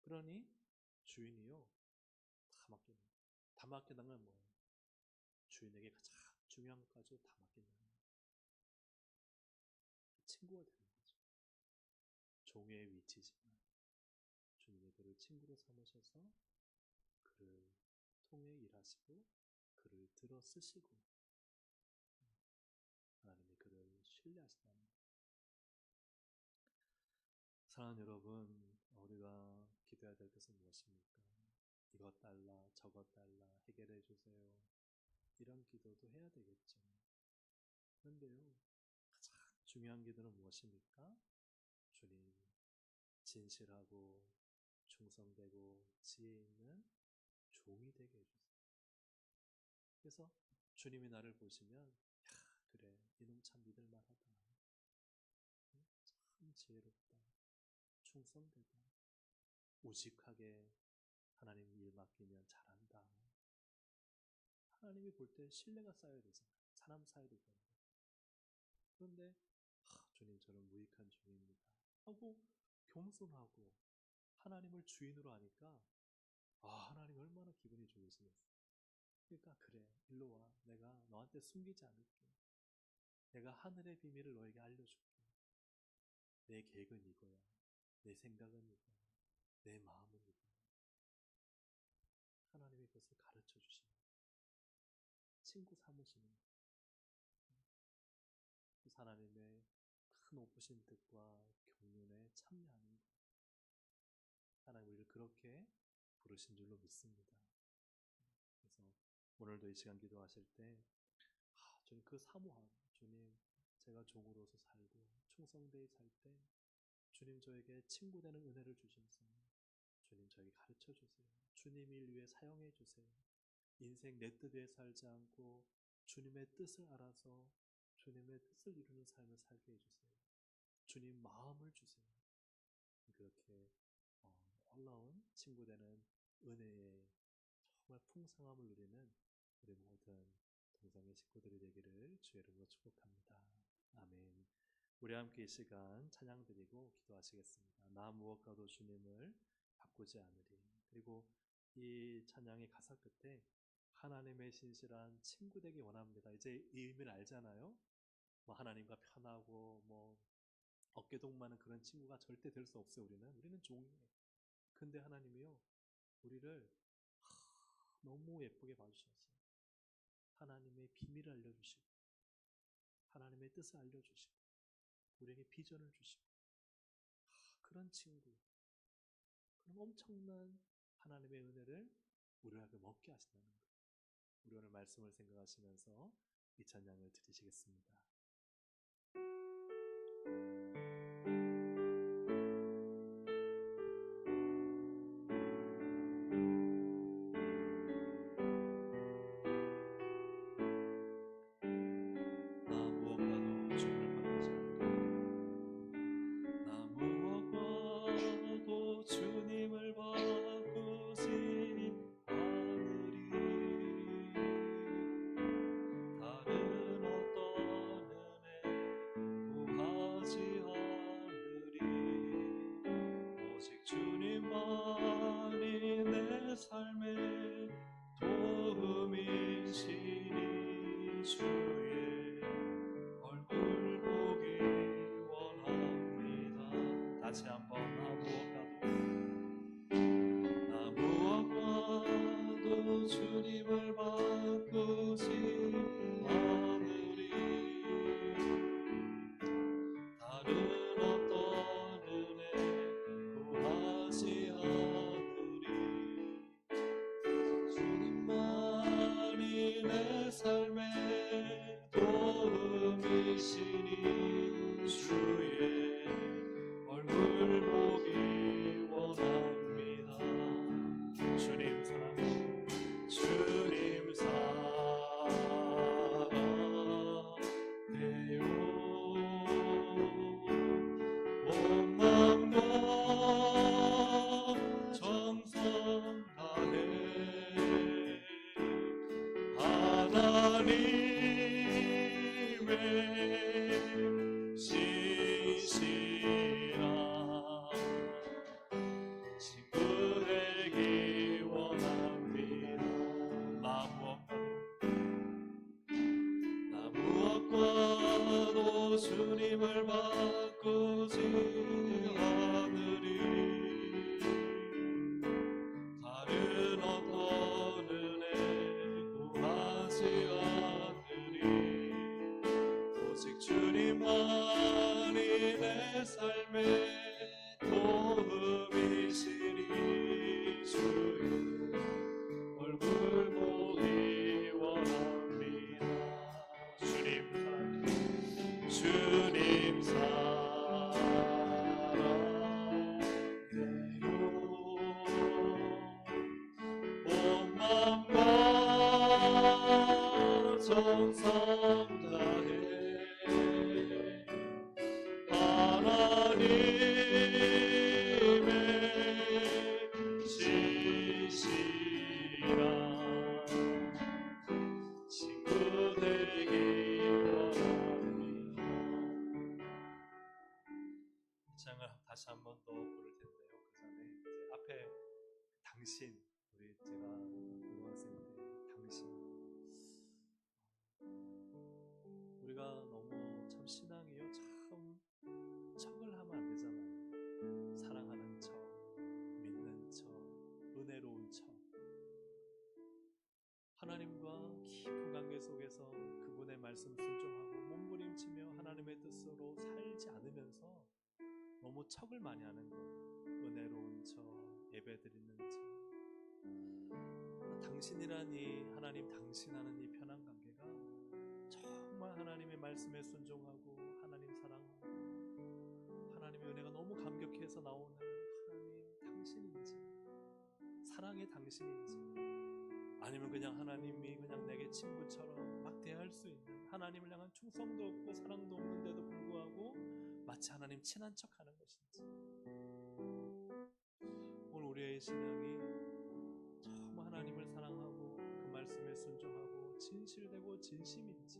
그러니 주인이요, 다 맡기는 거예요. 다 맡긴다는 뭐예요? 주인에게 가장 중요한 것까지 다 맡긴다는 거예요. 친구가 되는 거죠. 종의 위치지만 주님이 그를 친구로 삼으셔서 그를 통해 일하시고 그를 들어 쓰시고 하나님이 그를 신뢰하신다는 거예요. 사랑하는 여러분, 우리가 기도해야 될 것은 무엇입니까? 이것 달라 저것 달라 해결해 주세요, 이런 기도도 해야 되겠죠. 그런데요, 가장 중요한 기도는 무엇입니까? 주님, 진실하고 충성되고 지혜 있는 종이 되게 해주세요. 그래서 주님이 나를 보시면, 야, 그래, 이놈 참 믿을만하다, 참 지혜롭다, 충성되다, 우직하게 하나님 일 맡기면 잘한다. 하나님이 볼 때 신뢰가 쌓여야 되잖아요. 사람 사이도 그런 거. 그런데 주님, 저는 무익한 종입니다 하고 겸손하고 하나님을 주인으로 하니까, 하나님 얼마나 기분이 좋으시겠어요. 그러니까 그래, 일로 와, 내가 너한테 숨기지 않을게. 내가 하늘의 비밀을 너에게 알려줄게. 내 계획은 이거야, 내 생각은 이거야, 내 마음은 이거야. 하나님이 그것을 가르쳐 주시는 거예요. 친구 삼으시는 거예요. 그래서 하나님의 큰 높으신 뜻과 경륜에 참여하는 거예요. 하나님 우리를 그렇게 부르신 줄로 믿습니다. 그래서 오늘도 이 시간 기도하실 때, 주님, 그 사모함, 주님, 제가 종으로서 살고 충성되이 살 때 주님 저에게 친구 되는 은혜를 주셔서 주님 저에게 가르쳐 주세요. 주님 일 위해 사용해 주세요. 인생 내 뜻에 살지 않고 주님의 뜻을 알아서 주님의 뜻을 이루는 삶을 살게 해주세요. 주님 마음을 주세요. 그렇게 놀라운 친구 되는 은혜의 정말 풍성함을 누리는 우리 모든 동성의 식구들이 되기를 주의 이름으로 축복합니다. 아멘. 우리 함께 이 시간 찬양 드리고 기도하시겠습니다. 나 무엇과도 주님을 바꾸지 않으리. 그리고 이 찬양의 가사 끝에 하나님의 신실한 친구 되기 원합니다. 이제 이 의미를 알잖아요. 뭐 하나님과 편하고 뭐 어깨동무하는 그런 친구가 절대 될 수 없어요. 우리는 종이에요. 근데 하나님이요 우리를 너무 예쁘게 봐주셨어요. 하나님의 비밀을 알려주시고 하나님의 뜻을 알려주시고 우리에게 비전을 주시고 그런 친구, 그런 엄청난 하나님의 은혜를 우리에게 먹게 하신다는 거예요. 우리 오늘 말씀을 생각하시면서 이 찬양을 드리시겠습니다. 주님만이 내 삶의 도움이시니 주의 얼굴 보기 원합니다. 다시 한번 나 무엇과도 주님을 바꾸지 않으리. 다른 어떤 은혜 구하지 않으리. 주님만이 내 삶의 도움이시니 주의 얼굴 보기 원합니다. 주님 사랑해요. 온 마음과 정성 다해 하나님의 신실한 친구 되기 원합니다. 나 무엇과도 주님을 바꾸지 않으리. 다른 어떤 은혜 구하지 않으리. 오직 주님만이 내 삶의 도움이시니 주의 얼굴 보기 원합니다. 주님 사랑해요. 온 마음과 정성 다해 하나님의 신실한 친구 되기 원합니다. 이 장을 다시 한 번 더 부를 텐데요. 그 전에 이제 앞에 당신, 우리 제가 고등학생 때 당신, 우리가 너무 참 신앙이요 참 척을 하면 안 되잖아요. 사랑하는 척, 믿는 척, 은혜로운 척. 하나님과 깊은 관계 속에서 그분의 말씀 순종하고 몸부림치며 하나님의 뜻으로 살지 않으면서 너무 척을 많이 하는 거예요. 은혜로운 척, 예배드리는 척. 당신이라니 하나님 당신하는 이 편한 관계가 정말 하나님의 말씀에 순종하고 하나님 사랑하고 하나님의 은혜가 너무 감격스러워 나오는 하나님 당신인지, 사랑의 당신인지, 아니면 그냥 하나님이 그냥 내게 친구처럼 막 대할 수 있는, 하나님을 향한 충성도 없고 사랑도 없는데도 불구하고 마치 하나님 친한 척하는 것인지, 오늘 우리의 신앙이 정말 하나님을 사랑하고 그 말씀에 순종하고 진실되고 진심인지,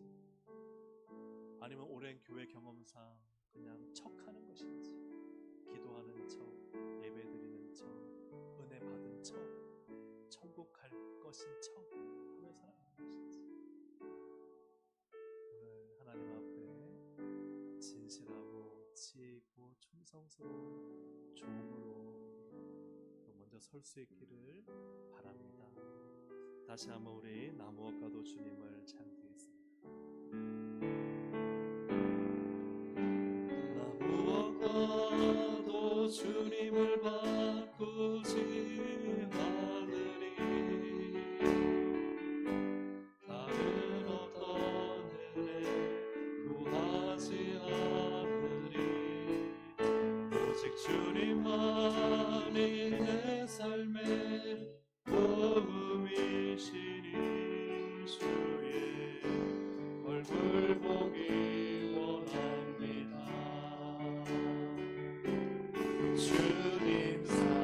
아니면 오랜 교회 경험상 그냥 척하는 것인지, 기도하는 척, 예배드리는 척, 은혜 받은 척, 천국 갈 것인 척 하며 살아가는 것인지, 오늘 하나님 앞에 진실하고 지혜 있고 충성스러운 종으로 먼저 설 수 있기를 바랍니다. 다시 한번 우리 나무엇과도 주님을 찬양드리겠습니다. 나무엇과도 주님을 바꾸지 않으리, 다른 어떤 은혜 구하지 않으리, 오직 주님만이 내 삶의 도움이시니 주의 얼굴 보기 원합니다. 주님 사랑해요.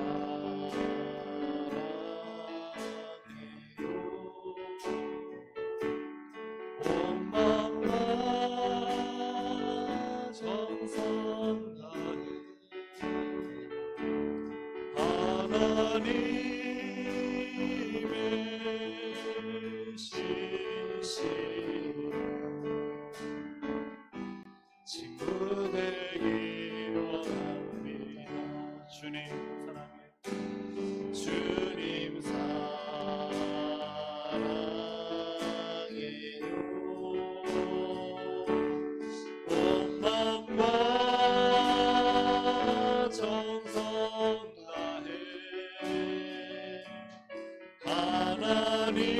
온 마음과 정성 다해 하나님의 신실한 친구 되기 원합니다. 주님 사랑해, 주님 사랑해요. 온 마음과 정성 다해 하나님의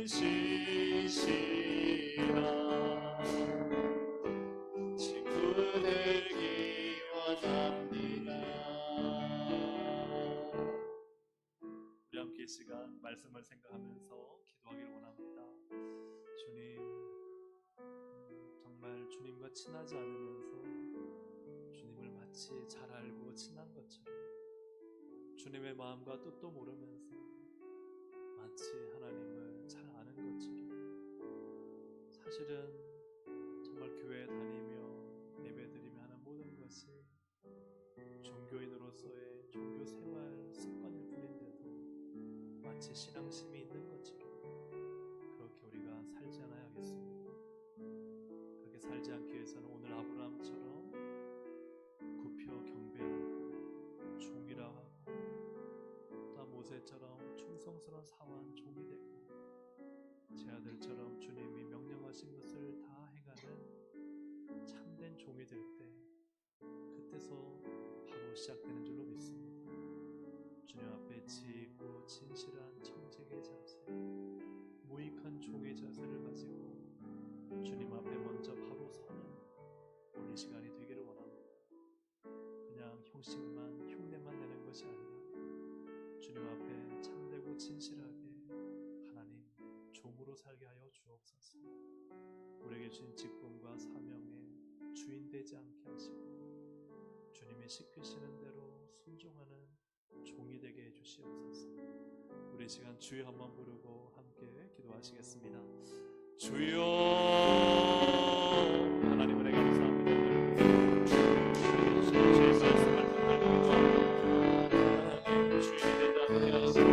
신실한 친구 되기 원합니다. 우리 함께 이 시간 말씀을 생각하면서 기도하기를 원합니다. 주님, 정말 주님과 친하지 않으면서 주님을 마치 잘 알고 친한 것처럼, 주님의 마음과 뜻도 모르면서 마치 하나님을 잘 아는 것처럼, 사실은 정말 교회에 다니며 예배드리며 하는 모든 것이 종교인으로서의 종교 생활 습관일 뿐인데도 마치 신앙심이 있는 것처럼 그렇게 우리가 살지 않아야 하겠습니다. 그렇게 살지 않기 위해서는 오늘 아브라함처럼 굽혀 경배하고 종이라 하고, 또 모세처럼 충성스러운 사원 종이 되고, 제 아들처럼 주님이 명령하신 것을 다 행하는 참된 종이 될 때, 그때서 바로 시작되는 줄로 믿습니다. 주님 앞에 지혜 있고 진실한 청지기의 자세, 무익한 종의 자세를 가지고 주님 앞에 먼저 바로 서는 오늘 이 시간이 되기를 원합니다. 그냥 형식만 흉내만 내는 것이 아니라 주님 앞에 참되고 진실하게 하나님 종으로 살게 하여 주옵소서. 우리에게 주신 직분과 사명에 주인 되지 않게 하시고 주님이 시키시는 대로 순종하는 종이 되게 해주시옵소서. 우리 시간 주여 한번 부르고 함께 기도하시겠습니다. 주여, 하나님 은혜 감사합니다. 주의 말씀을 듣고 하나님 주인이 되지 않게 하시고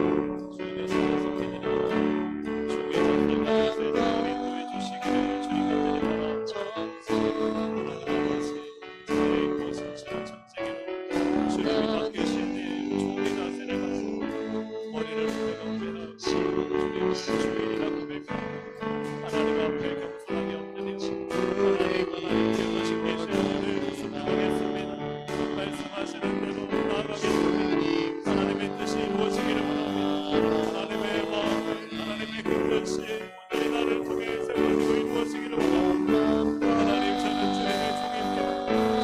주인의 손에 속히니라 종의 전달과 뜻에 우리 구해주시기를 주님께 드립니다. 하나님 아버지, 지혜 있고 진실한 청지기로 주님이 맡기신 일 종의 자세를 가지고 머리를 높여 경배하고 주님을 주인이라 고백하고 하나님 앞에 겸손하게 엎드리고 하나님께서 시키시는 일을 순종하겠습니다. 말씀하시는 대로 나아가겠습니다. 하나님의 뜻이 이루어지기를 원합니다. 하나님의 마음을, 하나님의 그 뜻이 오늘 나를 통해 세워지고 이루어지기를 원합니다. 하나님, 저는 주님의 종입니다.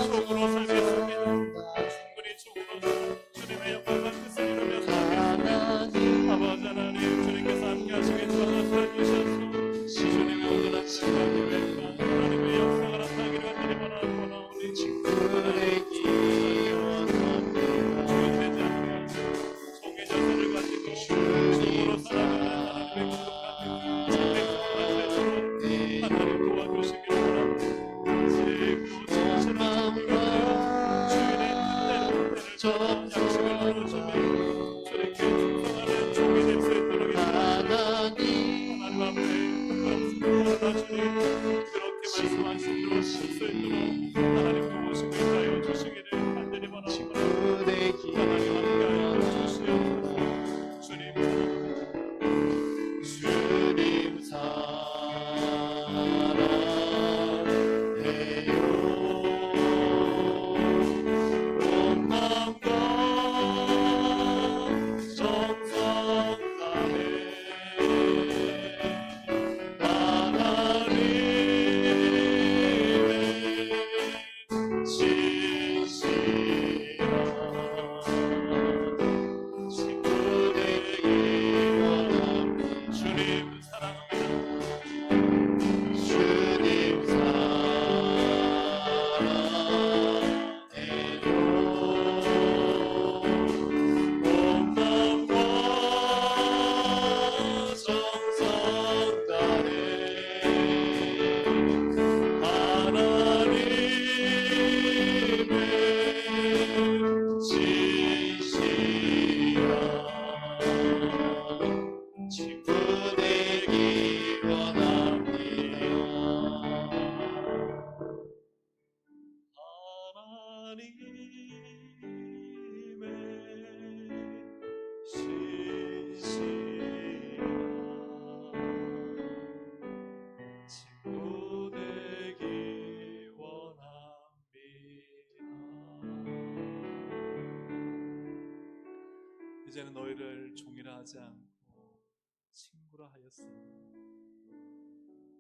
하나님 도우시고 인도하여 주시기를 간절히 바랍니다. 하나님 함께하여 주시옵소서. 주님 이제는 너희를 종이라 하지 않고 친구라 하였으니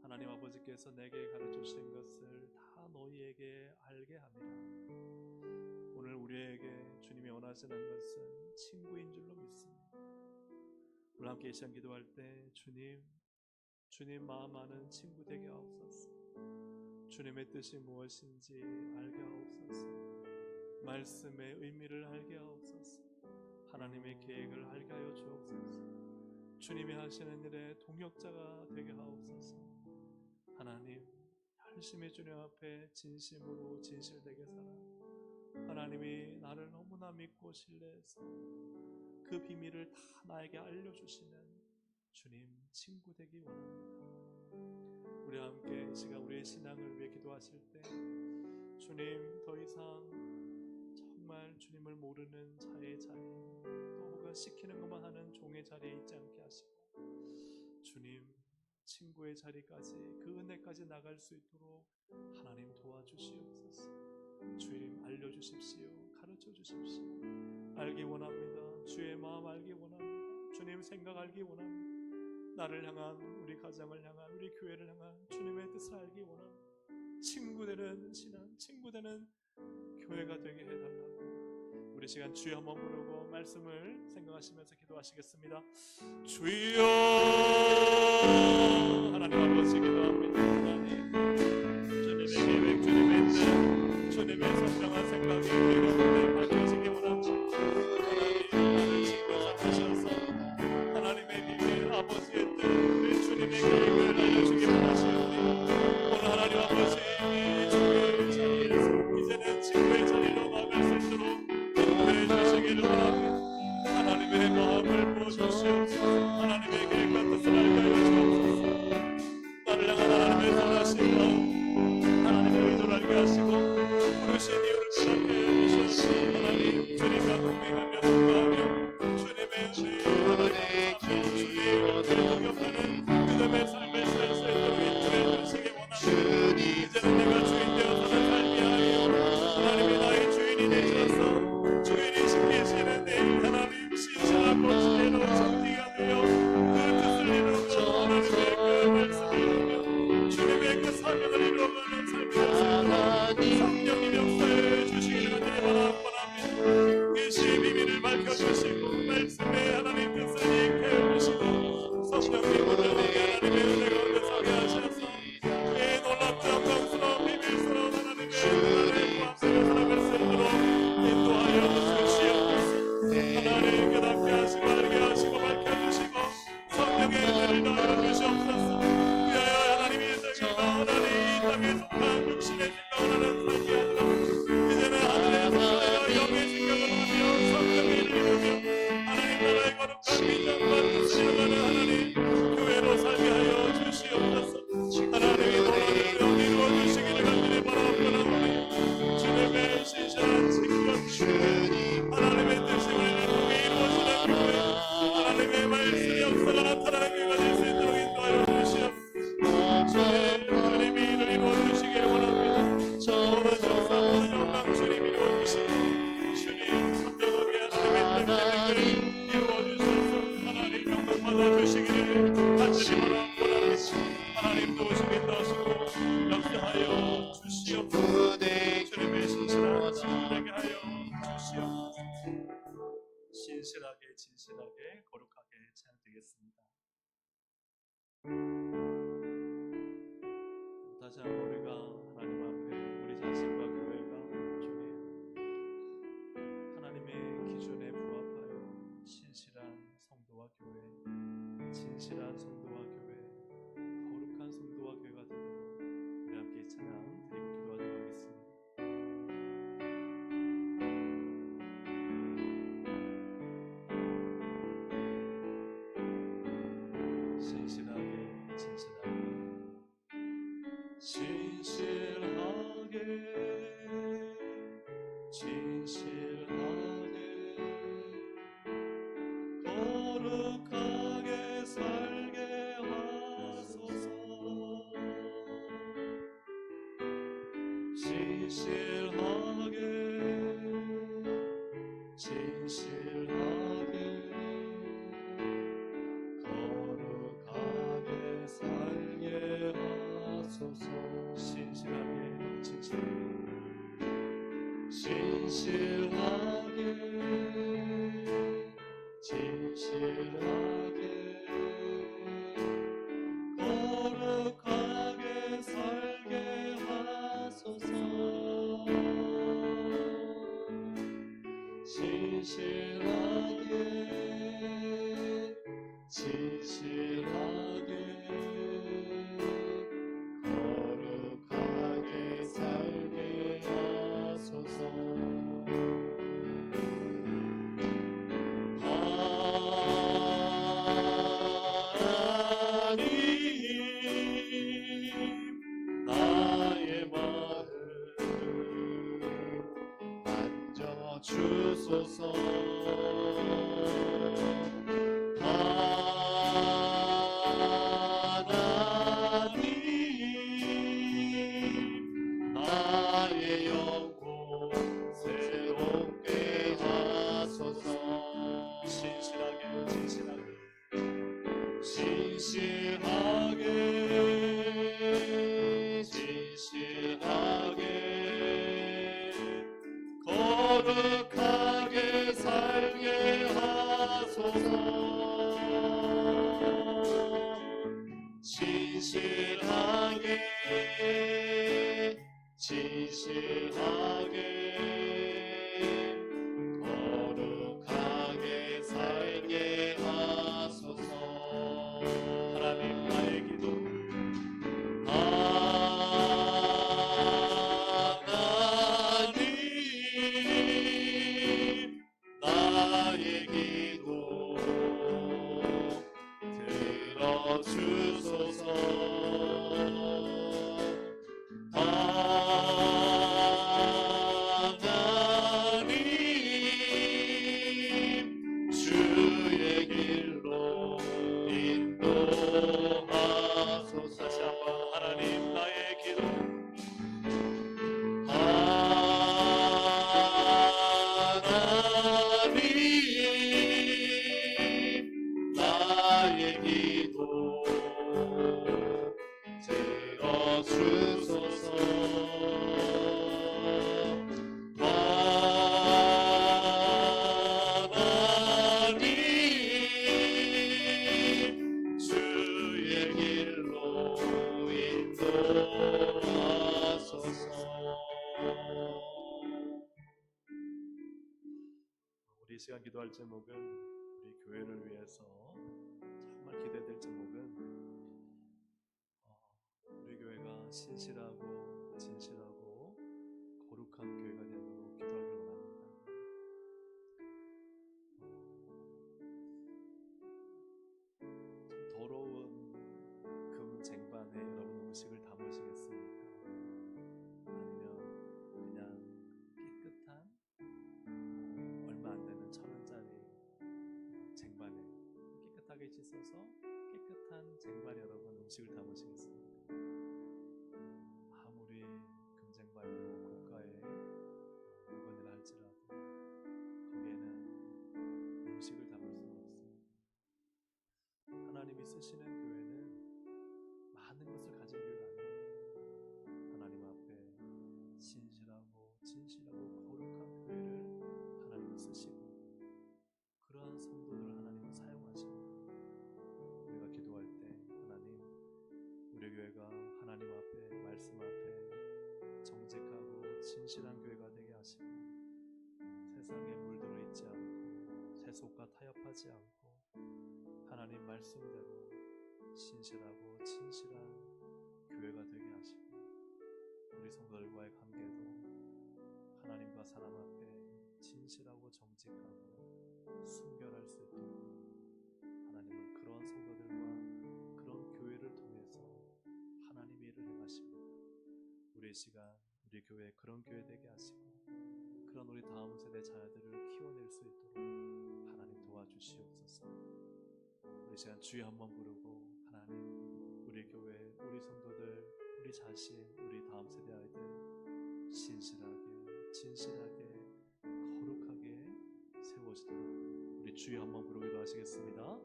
하나님 아버지께서 내게 가르쳐주신 것을 다 너희에게 알게 함이라. 오늘 우리에게 주님이 원하시는 것은 친구인 줄로 믿습니다. 오늘 함께 이 시간 기도할 때 주님 마음 아는 친구 되게 하옵소서. 주님의 뜻이 무엇인지 알게 하옵소서. 말씀의 의미를 알게 하옵소서. 하나님의 계획을 알게 하여 주옵소서. 주님이 하시는 일에 동역자가 되게 하옵소서. 하나님 열심히 주님 앞에 진심으로 진실되게 살아 하나님이 나를 너무나 믿고 신뢰해서 그 비밀을 다 나에게 알려주시는 주님 친구 되기 원합니다. 우리 함께 이 시간 우리의 신앙을 위해 기도하실 때 주님 더 이상 정말 주님을 모르는 자의 자리 또 혹은 시키는 것만 하는 종의 자리에 있지 않게 하시고 주님 친구의 자리까지 그 은혜까지 나갈 수 있도록 하나님 도와주시옵소서. 주님 알려주십시오. 가르쳐주십시오. 알기 원합니다. 주의 마음 알기 원합니다. 주님 생각 알기 원합니다. 나를 향한 우리 가정을 향한 우리 교회를 향한 주님의 뜻을 알기 원합니다. 친구 되는 신앙 친구 되는 교회가 되게 해달라고 우리 시간 주여 한번 부르고 말씀을 생각하시면서 기도하시겠습니다. 주여 하나님 아버지 기도합니다. 하나님 주님의 계획 주님의 뜻 주님의 선명한 생각이 우리 가운데 밝혀지기 원합니다. 하나님 나를 친구 삼으셔서 하나님의 비밀 아버지의 뜻 우리 주님의 계획을 알려주기 원하시오니 오늘 하나님 아버지 친구의 자리에서 이제는 친구의 자리로 나갈 수 있도록 인도해 주시기를 원합니다. 하나님의 마음을 보여주시옵소서. 하나님의 계획과 뜻을 알게 하여 주옵소서. 나를 향한 하나님의 선하심과 하나님의 의도를 알게 하시고 부르신 이유를 깨닫게 해주셔서 하나님 주님과 동행하며 동거하며 주님의 은혜에 주님의 동역하는 그들의 삶을 살 수 있도록 인도해 주시기 원합니다. 이제는 내가 주인 되어서는 살게 하여 하나님이 나의 주인이 되셔서 주인이 시키시는 내 하나님 신실하고 지혜로운 정리가 되어 그 뜻을 이루고 하나님의 그 말씀을 이루며 주님의 그 사명을 이루어가는 삶이 되었습니다. 주시옵소서. 주님의 신실한 참 되게 하여 주시옵소서. 신실하게 진실하게 거룩하게 찬양드리겠습니다. 다시 한번 우리가 하나님 앞에 우리 자신과 교회가 중에 하나님의 기준에 부합하여 신실한 성도와 교회, 진실한 성도와 교회, 거룩한 성도와 교회가 되도록 우리 함께 찬양 드리고 기도하도록 하겠습니다. 신실하게 진실하게 진실하게 진실하게 거룩하게 살게 하소서. 진실하게 진실하게 거룩하게 살게 하소서. 신실하게 진실하게 진실하게 거룩하게 살게 하소서. 진실하게 진실하게 거룩하게 살게 하소서. 하나님 나의 마음 만져주소서. 하나님 나의 영혼 새롭게 하소서. 진실하게 진실하게 진실하게 거룩하게 살게 하소서. 진실하게 진실하게 거룩하게 살게 하소서. 하나님 나의 기도 하나님 나의 기도 들어주소서. 하나님 주의 길로 인도하소서. 다시 한번 하나님 나의 기도 하나님 나의 기도 들어주소서. 하나님 주의 길로 인도하소서. 우리 이 시간 기도할 제목은 우리 교회를 위해서 정말 기대될 제목은 우리 교회가 신실하고 진실하고 거룩한 교회가 되도록 기도하길 원합니다. 좀 더러운 금 쟁반에 여러분 음식을 담으시겠습니까? 아니면 그냥 깨끗한 얼마 안 되는 1,000원짜리 쟁반에 깨끗하게 씻어서 깨끗한 쟁반에 여러분 음식을 담으시겠습니까? 아무리 금쟁반이고 고가의 물건이라 할지라도 거기에는 음식을 담을 수는 없습니다. 하나님이 쓰시는 교회는 많은 것을 가진 교회가 아니에요. 하나님 앞에 진실한 교회가 되게 하시고 세상에 물들어 있지 않고 세속과 타협하지 않고 하나님 말씀대로 신실하고 진실한 교회가 되게 하시고 우리 성도들과의 관계도 하나님과 사람 앞에 진실하고 정직하고 순결할 수 있도록 하나님은 그런 성도들과 그런 교회를 통해서 하나님의 일을 행하십니다. 우리 시간 우리 교회 그런 교회 되게 하시고 그런 우리 다음 세대 자녀들을 키워낼 수 있도록 하나님 도와주시옵소서. 우리 시간 주여 한번 부르고 하나님 우리 교회 우리 성도들 우리 자신 우리 다음 세대 아이들 신실하게 진실하게 거룩하게 세워지도록 우리 주여 한번 부르기도 하시겠습니다.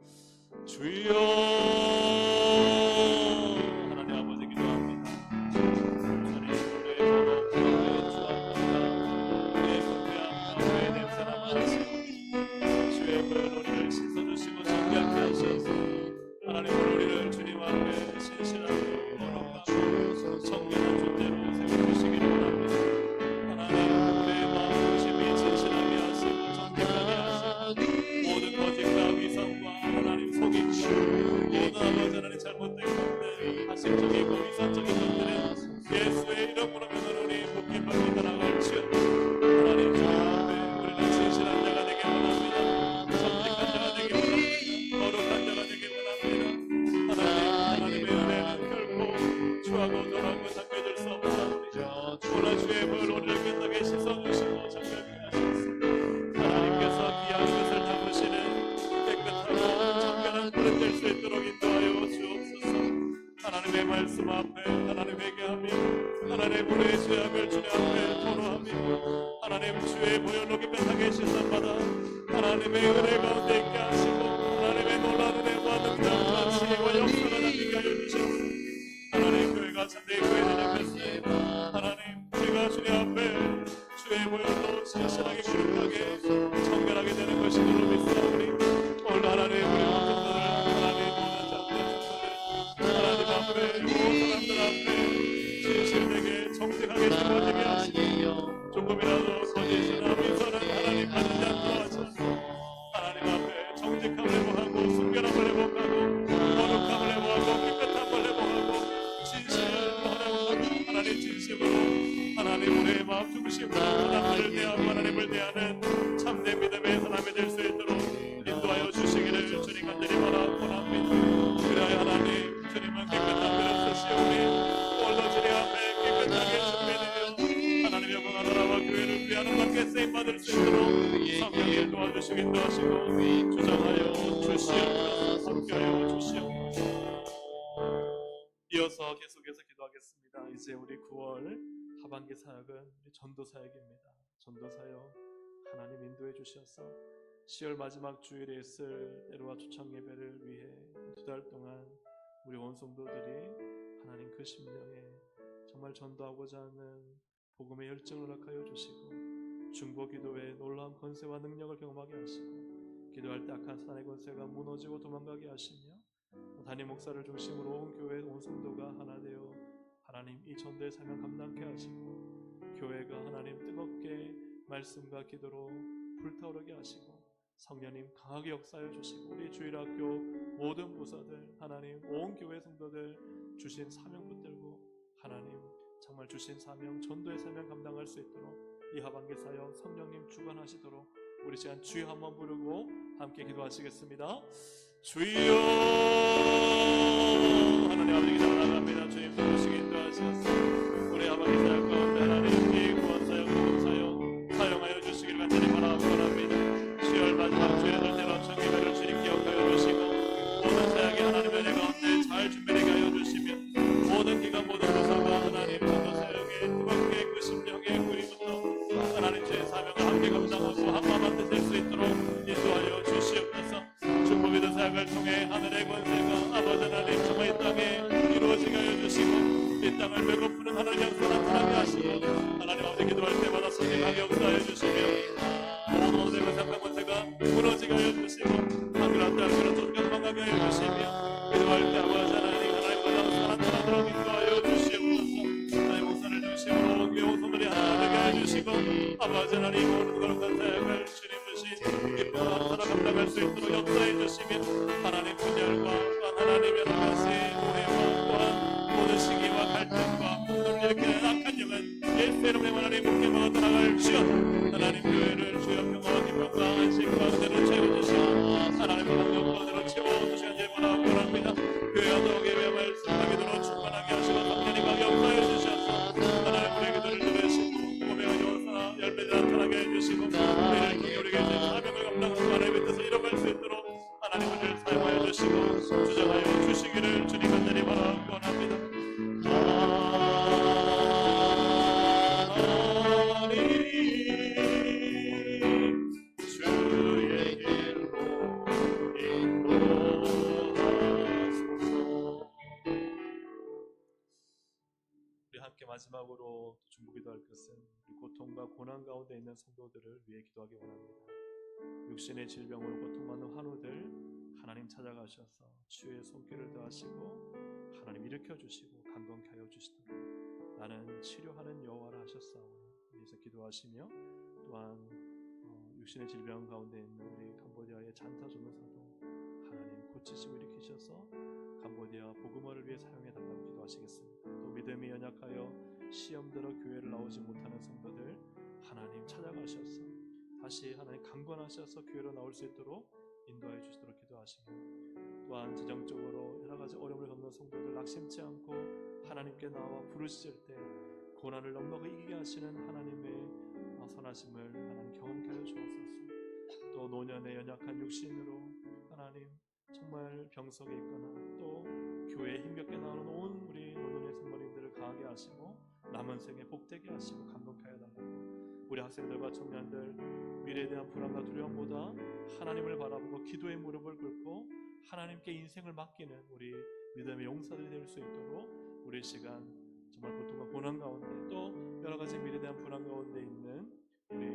주여 하나님 아버지 기도합니다. 하나님 우리의 전원 우리의 주합합니다. 우리의 경배합니다. 우리의 냄새나 마시고 주의 그 우리를 씻어주시고 정결케 하셔서 하나님 우리를 주님 앞에 신실하게 거룩하고 정결한 존재로 세워주시기를 원합니다. 하나님 우리의 마음 심히 진실하게 하시고 정직하게 하시고 모든 거짓과 위선과 하나님 속임과 모든 아버지 하나님 잘못된 것들 가식적이고 위선적인 것들은 예수의 이름으로 하나님 묶임 받고 따라갈지어다. 하나님 주님 앞에 우리는 진실한 자가 되길 원합니다. 정직한 자가 되길 원합니다. 거룩한 자가 되길 원합니다. 하나님의 은혜는 결코 추하고 돌하고 잠겨질 수 없사옵니다. 오늘 주의 물 우리를 깨끗하게 씻어주시고 정결케 하셨습니다. 하나님께서 귀한 것을 담으시는 깨끗하고 정결한 그릇 될 수 있도록 인도하여 주옵소서. 하나님의 말씀 앞에 하나님 회개하며 하나님 우리의 죄악을 주님 앞에 토로하며 하나님 주의 보혈로 깨끗하게 씻어받아 하나님의 은혜 가운데 있게 하시고 하나님의 놀라운 은혜와 능력과 지혜와 역사가 나타나게 하여 주시옵소서. 하나님 교회가 참된 교회를 잡혔습니다. 하나님 우리가 주님 앞에 주의 보혈로 신실하게 거룩하게 정결하게 되는 것이므로 믿사오니 오늘 하나님 우리 모든 하나님 모든 자들의 성도들 하나님 앞에 모든 사람들 앞에 진실되게 정직하게 세워지게 하시고 조금이라도 거짓이나 미선은 하나님 받지 않도록 하셔서 하나님 앞에 정직함을 회복하고 순결함을 회복하고 거룩함을 회복하고 깨끗함을 회복하고 진실을 회복하고 하나님 진심으로 하나님 우리의 마음 중심으로 사람들을 대하고 하나님을 대하는 참된 믿음의 사람이 될 수 있도록 인도하여 주시기를 주님 간절히 원합니다. 그래야 하나님 주님은 깨끗한 그릇 쓰시오니 오늘도 주님 앞에 깨끗하게 준비되어 하나님의 영광한 나라와 교회를 위하는 밖에 쓰임받을 수 있도록 성령이 도와주시기도 하시고 주장하여 주시옵소서. 함께하여 주시옵소서. 이어서 계속해서 기도하겠습니다. 이제 우리 9월 하반기 사역은 우리 전도 사역입니다. 전도 사역 하나님 인도해 주셔서 10월 마지막 주일에 있을 때로와 초청 예배를 위해 2달 동안 우리 원성도들이 하나님 그 심령에 정말 전도하고자 하는 복음의 열정을 허락하여 주시고 중보 기도에 놀라운 권세와 능력을 경험하게 하시고 기도할 때 악한 사단의 권세가 무너지고 도망가게 하시며 담임 목사를 중심으로 온 교회 온 성도가 하나 되어 하나님 이 전도의 사명 감당케 하시고 교회가 하나님 뜨겁게 말씀과 기도로 불타오르게 하시고 성령님 강하게 역사하여 주시고 우리 주일학교 모든 부서들 하나님 온 교회 성도들 주신 사명 붙들고 하나님 정말 주신 사명 전도의 사명 감당할 수 있도록 이 하반기 사역 성령님 주관하시도록 우리 시간 주여 한번 부르고 함께 기도하시겠습니다. 주여 하나님 아버지 기도 나갑니다. 주님 도우시기 인도하셔서 우리 하반기 사역 가운데 하나님 이 구원 사역 복음 사역 사용하여 주시기를 간절히 바랍니다. 10월 마지막 주일들 때로 청예배를 주님 기억하여 주시고 모든 사역이 하나님의 은혜 가운데 잘 준비되게 하여 주시며 모든 기간 모든 부서가 하나님 전도 사역에 뜨겁게 그 심령의 뿌리부터 하나님 주의 사명을 함께 감당하고 한마음 한뜻 될 수 있도록 인도하여 주시옵소서. 중보 믿음 사역을 통해 하늘의 권세가 아버지 하나님 정말 이 땅에 이루어지게 하여 주시고 이 땅을 배고프는 하나님 양손 나타나게 하시고 하나님 아버지 기도할 때마다 성령하게 역사하여 주시며 모든 오늘의 권세가 권세가 무너지게 하여 주시고 한글한 땅으로 쫓겨나가게 하여 주시며 기도할 때 아버지 하나님 하나님과 나타나도록 인도하여 주시옵소서. 하나님 목사를 중심으로 교회 오성들이 하나 되게 주시고 아버지 하나님 모든 거룩한 사역을 주님 주신 기쁨 감사로 감당할 수 있도록 역사해 주시며 하나님 분열과 또한 하나님 여러 가지 오해와 또한 모든 시기와 갈등과 분노를 일으키는 악한 영은 예수 이름의 하나님 목에 먹어 떠나갈 주여 하나님 교회를 주여 평화와 기쁨과 안식과 은혜로 채워주시고 하나님 방법과 은혜로 채워주시는 예배나 원합니다. 교회와 동교회 말씀과 기도로 충만하게 하시고 성령님과 역사해 주셔서 하나님 우리의 기도를 들으시고 몸에 의여서 열매를 나타나게 해주시고 우리를 통해 우리에게 주신 사명을 감당하고 하나님의 뜻을 이뤄갈 수 있도록 하나님 우리를 사용하여 주시고 주장하여 주시기를 주님 간절히 바라고 원합니다. 주의 길로 인도하소서. 우리 함께 마지막으로 중보기도할 것은 우리 고통과 고난 가운데 있는 성도들을 위해 기도하기 원합니다. 육신의 질병으로 고통받는 환우들 하나님 찾아가셔서 주의 손길을 더하시고 하나님 일으켜주시고 강건케 하여 주시도록 나는 치료하는 여호와라 하셨사오니 위해서 기도하시며 또한 육신의 질병 가운데 있는 우리 캄보디아의 잔타 조무사도 하나님 고치시고 일으키셔서 캄보디아 복음화를 위해 사용해 달라고 기도하시겠습니다. 또 믿음이 연약하여 시험 들어 교회를 나오지 못하는 성도들 하나님 찾아가셔서 다시 하나님 강건하셔서 교회로 나올 수 있도록 인도하여 주시도록 기도하시며 또한 재정적으로 여러 가지 어려움을 겪는 성도들 낙심치 않고 하나님께 나와 부르실 때 고난을 넉넉히 이기게 하시는 하나님의 선하심을 하나님 경험케 하여 주옵소서. 또 노년의 연약한 육신으로 하나님 정말 병석에 있거나 또 교회에 힘겹게 나오는 온 우리 노년의 성도님들을 강하게 하시고 남은 생에 복되게 하시고 강건케 하여 달라고 우리 학생들과 청년들 미래에 대한 불안과 두려움보다 하나님을 바라보고 기도의 무릎을 꿇고 하나님께 인생을 맡기는 우리 믿음의 용사들이 될 수 있도록 우리 시간 정말 고통과 고난 가운데 또 여러 가지 미래에 대한 불안 가운데 있는 우리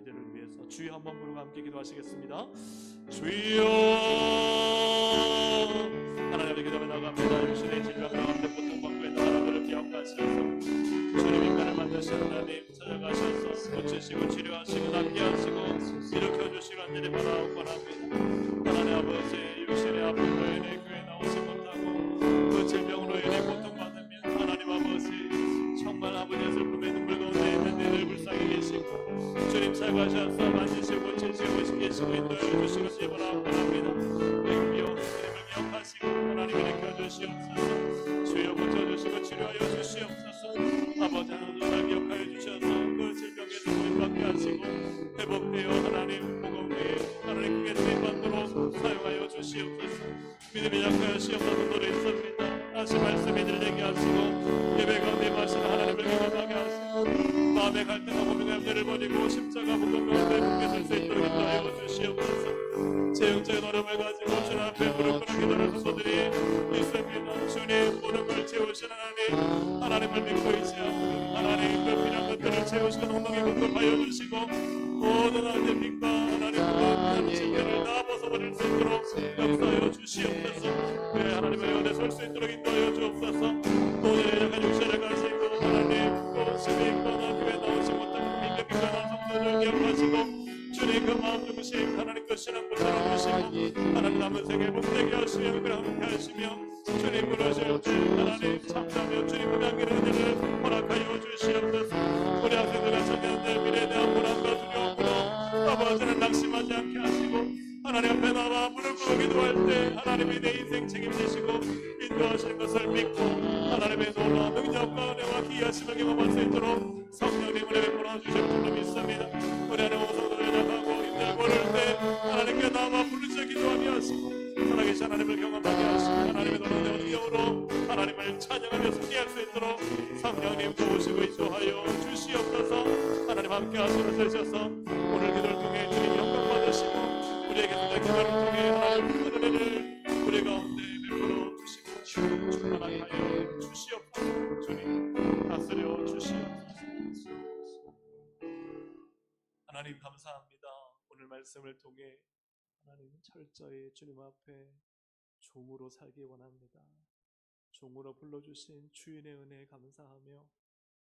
이들을 위해서 주여 한번 부르고 함께 기도하시겠습니다. 주여 하나님 앞에 기도하며 나갑니다. 육신의 질병 가운데 고통받고 있는 사람들을 기억하셔서 주님 인간을 만드신 하나님 찾아가셔서 고치시고 치료하시고 낫게 하시고 일으켜주시고 간절히 바라고 원합니다. 하나님 아버지 육신의 아픔으로 인해 교회에 나오지 못하고 그 질병으로 인해 고통받으며 하나님 아버지 정말 아버지의 슬픔에 눈물 가운데 있는 이들 불쌍히 계시고 주님 찾아가셔서 만지시고 고치시고 시키시고 인도해 주시고 제발하고 원합니다. 의미와 주님을 기억하시고 하나님 일으켜주시옵소서. 주여 고쳐주시고 치료하여 주시옵소서. 아버지 하나님 기억하여 주셔서 그 질병에서 구원받게 하시고 회복되어 하나님 복음 위에 하나님 크게 쓰임받도록 사용하여 주시옵소서. 믿음이 약하여 시험받는 분들이 있습니다. 다시 말씀이 들리게 하시고 예배 가운데 마시는 하나님을 경험하게 하시고 마음의 갈등과 고민과 염려를 버리고 십자가 복음 가운데 굳게 설 수 있도록 인도하여 주시옵소서. 재영적인 어려움을 가지고 주님 앞에 무릎 꿇는 기도를 성도들이 있습니다. 주님 모든 걸 채우시는 하나님 하나님을 믿고 있지 않고 하나님 그 필요한 것들을 채우시고 넉넉히 공급하여 주시고 모든 하나님의 빛과 하나님의 신경을 다 벗어버릴 수 있도록 역사하여 주시옵소서. 그래 하나님의 연에 설 수 있도록 인도하여 주옵소서. 오늘의 약한 육신을 가지고 하나님 또 심히 있거나 교회 나오지 못하는 민격이 가난 성도를 기억하시고 주님 그 마음 중심 하나님 그 신앙 붙여주시고 하나님 남은 생에 복되게 하시며 그렇게 하시며 주님 부르실 때 하나님 참자며 주님 음향기는 은혜를 허락하여 주시옵소서. 우리 학생들과 청년들 미래에 대한 불안과 두려움으로 아버지는 낙심하지 않게 하시고 하나님 앞에 나와 무릎 꿇고 기도할 때 하나님이 내 인생 책임지시고 인도하시는 것을 믿고 하나님의 놀라운 능력과 은혜와 기이하심을 경험할 수 있도록 성령님을 베풀어 주실 줄로 믿습니다. 우리 하나님 성도들 연약하고 힘들고 어려울 때 하나님께 나와 부르짖어 기도하게 하시고 살아계신 하나님을 경험하게 하시고 하나님의 놀라운 능력으로 하나님을 찬양하며 승리할 수 있도록 성령님 도우시고 인도하여 주시옵소서. 하나님 함께 하시는 되셔서 오늘 기도를 통해 주님 영광 받으시고 우리에게 쏟은 기도를 통해 하나님 큰 은혜를 우리 가운데 베풀어 주시고 충만하게 하여 주시옵소서. 주님 다스려 주시옵소서. 하나님 감사합니다. 오늘 말씀을 통해 하나님 철저히 주님 앞에 종으로 살기 원합니다. 종으로 불러주신 주인의 은혜에 감사하며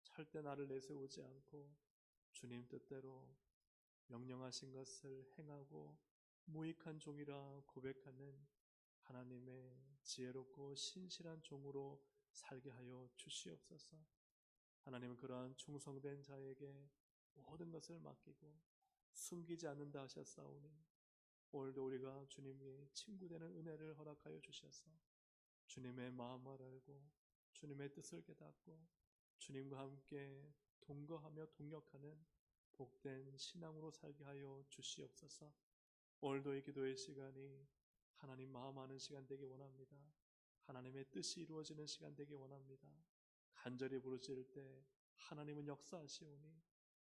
절대 나를 내세우지 않고 주님 뜻대로 명령하신 것을 행하고 무익한 종이라 고백하는 하나님의 지혜롭고 신실한 종으로 살게 하여 주시옵소서. 하나님은 그러한 충성된 자에게 모든 것을 맡기고 숨기지 않는다 하셨사오니 오늘도 우리가 주님의 친구되는 은혜를 허락하여 주셔서 주님의 마음을 알고 주님의 뜻을 깨닫고 주님과 함께 동거하며 동역하는 복된 신앙으로 살게 하여 주시옵소서. 오늘도 이 기도의 시간이 하나님 마음 아는 시간 되기 원합니다. 하나님의 뜻이 이루어지는 시간 되기 원합니다. 간절히 부르실 때 하나님은 역사하시오니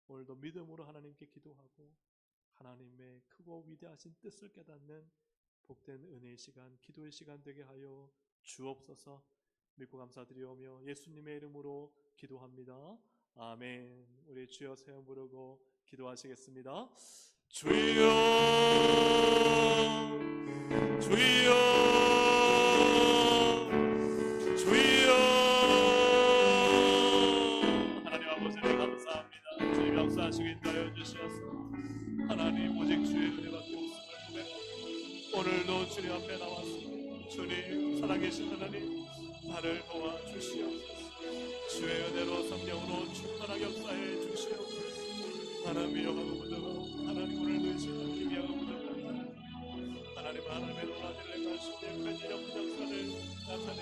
오늘도 믿음으로 하나님께 기도하고 하나님의 크고 위대하신 뜻을 깨닫는 복된 은혜의 시간, 기도의 시간 되게 하여 주옵소서. 믿고 감사드리오며 예수님의 이름으로 기도합니다. 아멘. 우리 주여 세 번 부르고 기도하시겠습니다. 주여 주여 주여. 하나님 아버지를 감사합니다. 주님 역사하시기 인도하여 주시옵소서. 하나님 오직 주의 은혜밖에 없음을 고백하고 오늘도 주님 앞에 나왔습니다. 주님 살아계신 하나님 나를 도와주시옵소서. 주의 은혜로 성령으로 충만하게 역사해 주시옵소서. 하나님 위험하고 부족하고 하나님 오늘도 이 시간 기미하고 부족한 하나님 하나님의 놀라지를 행하시며 큰 이력 역사를 나타내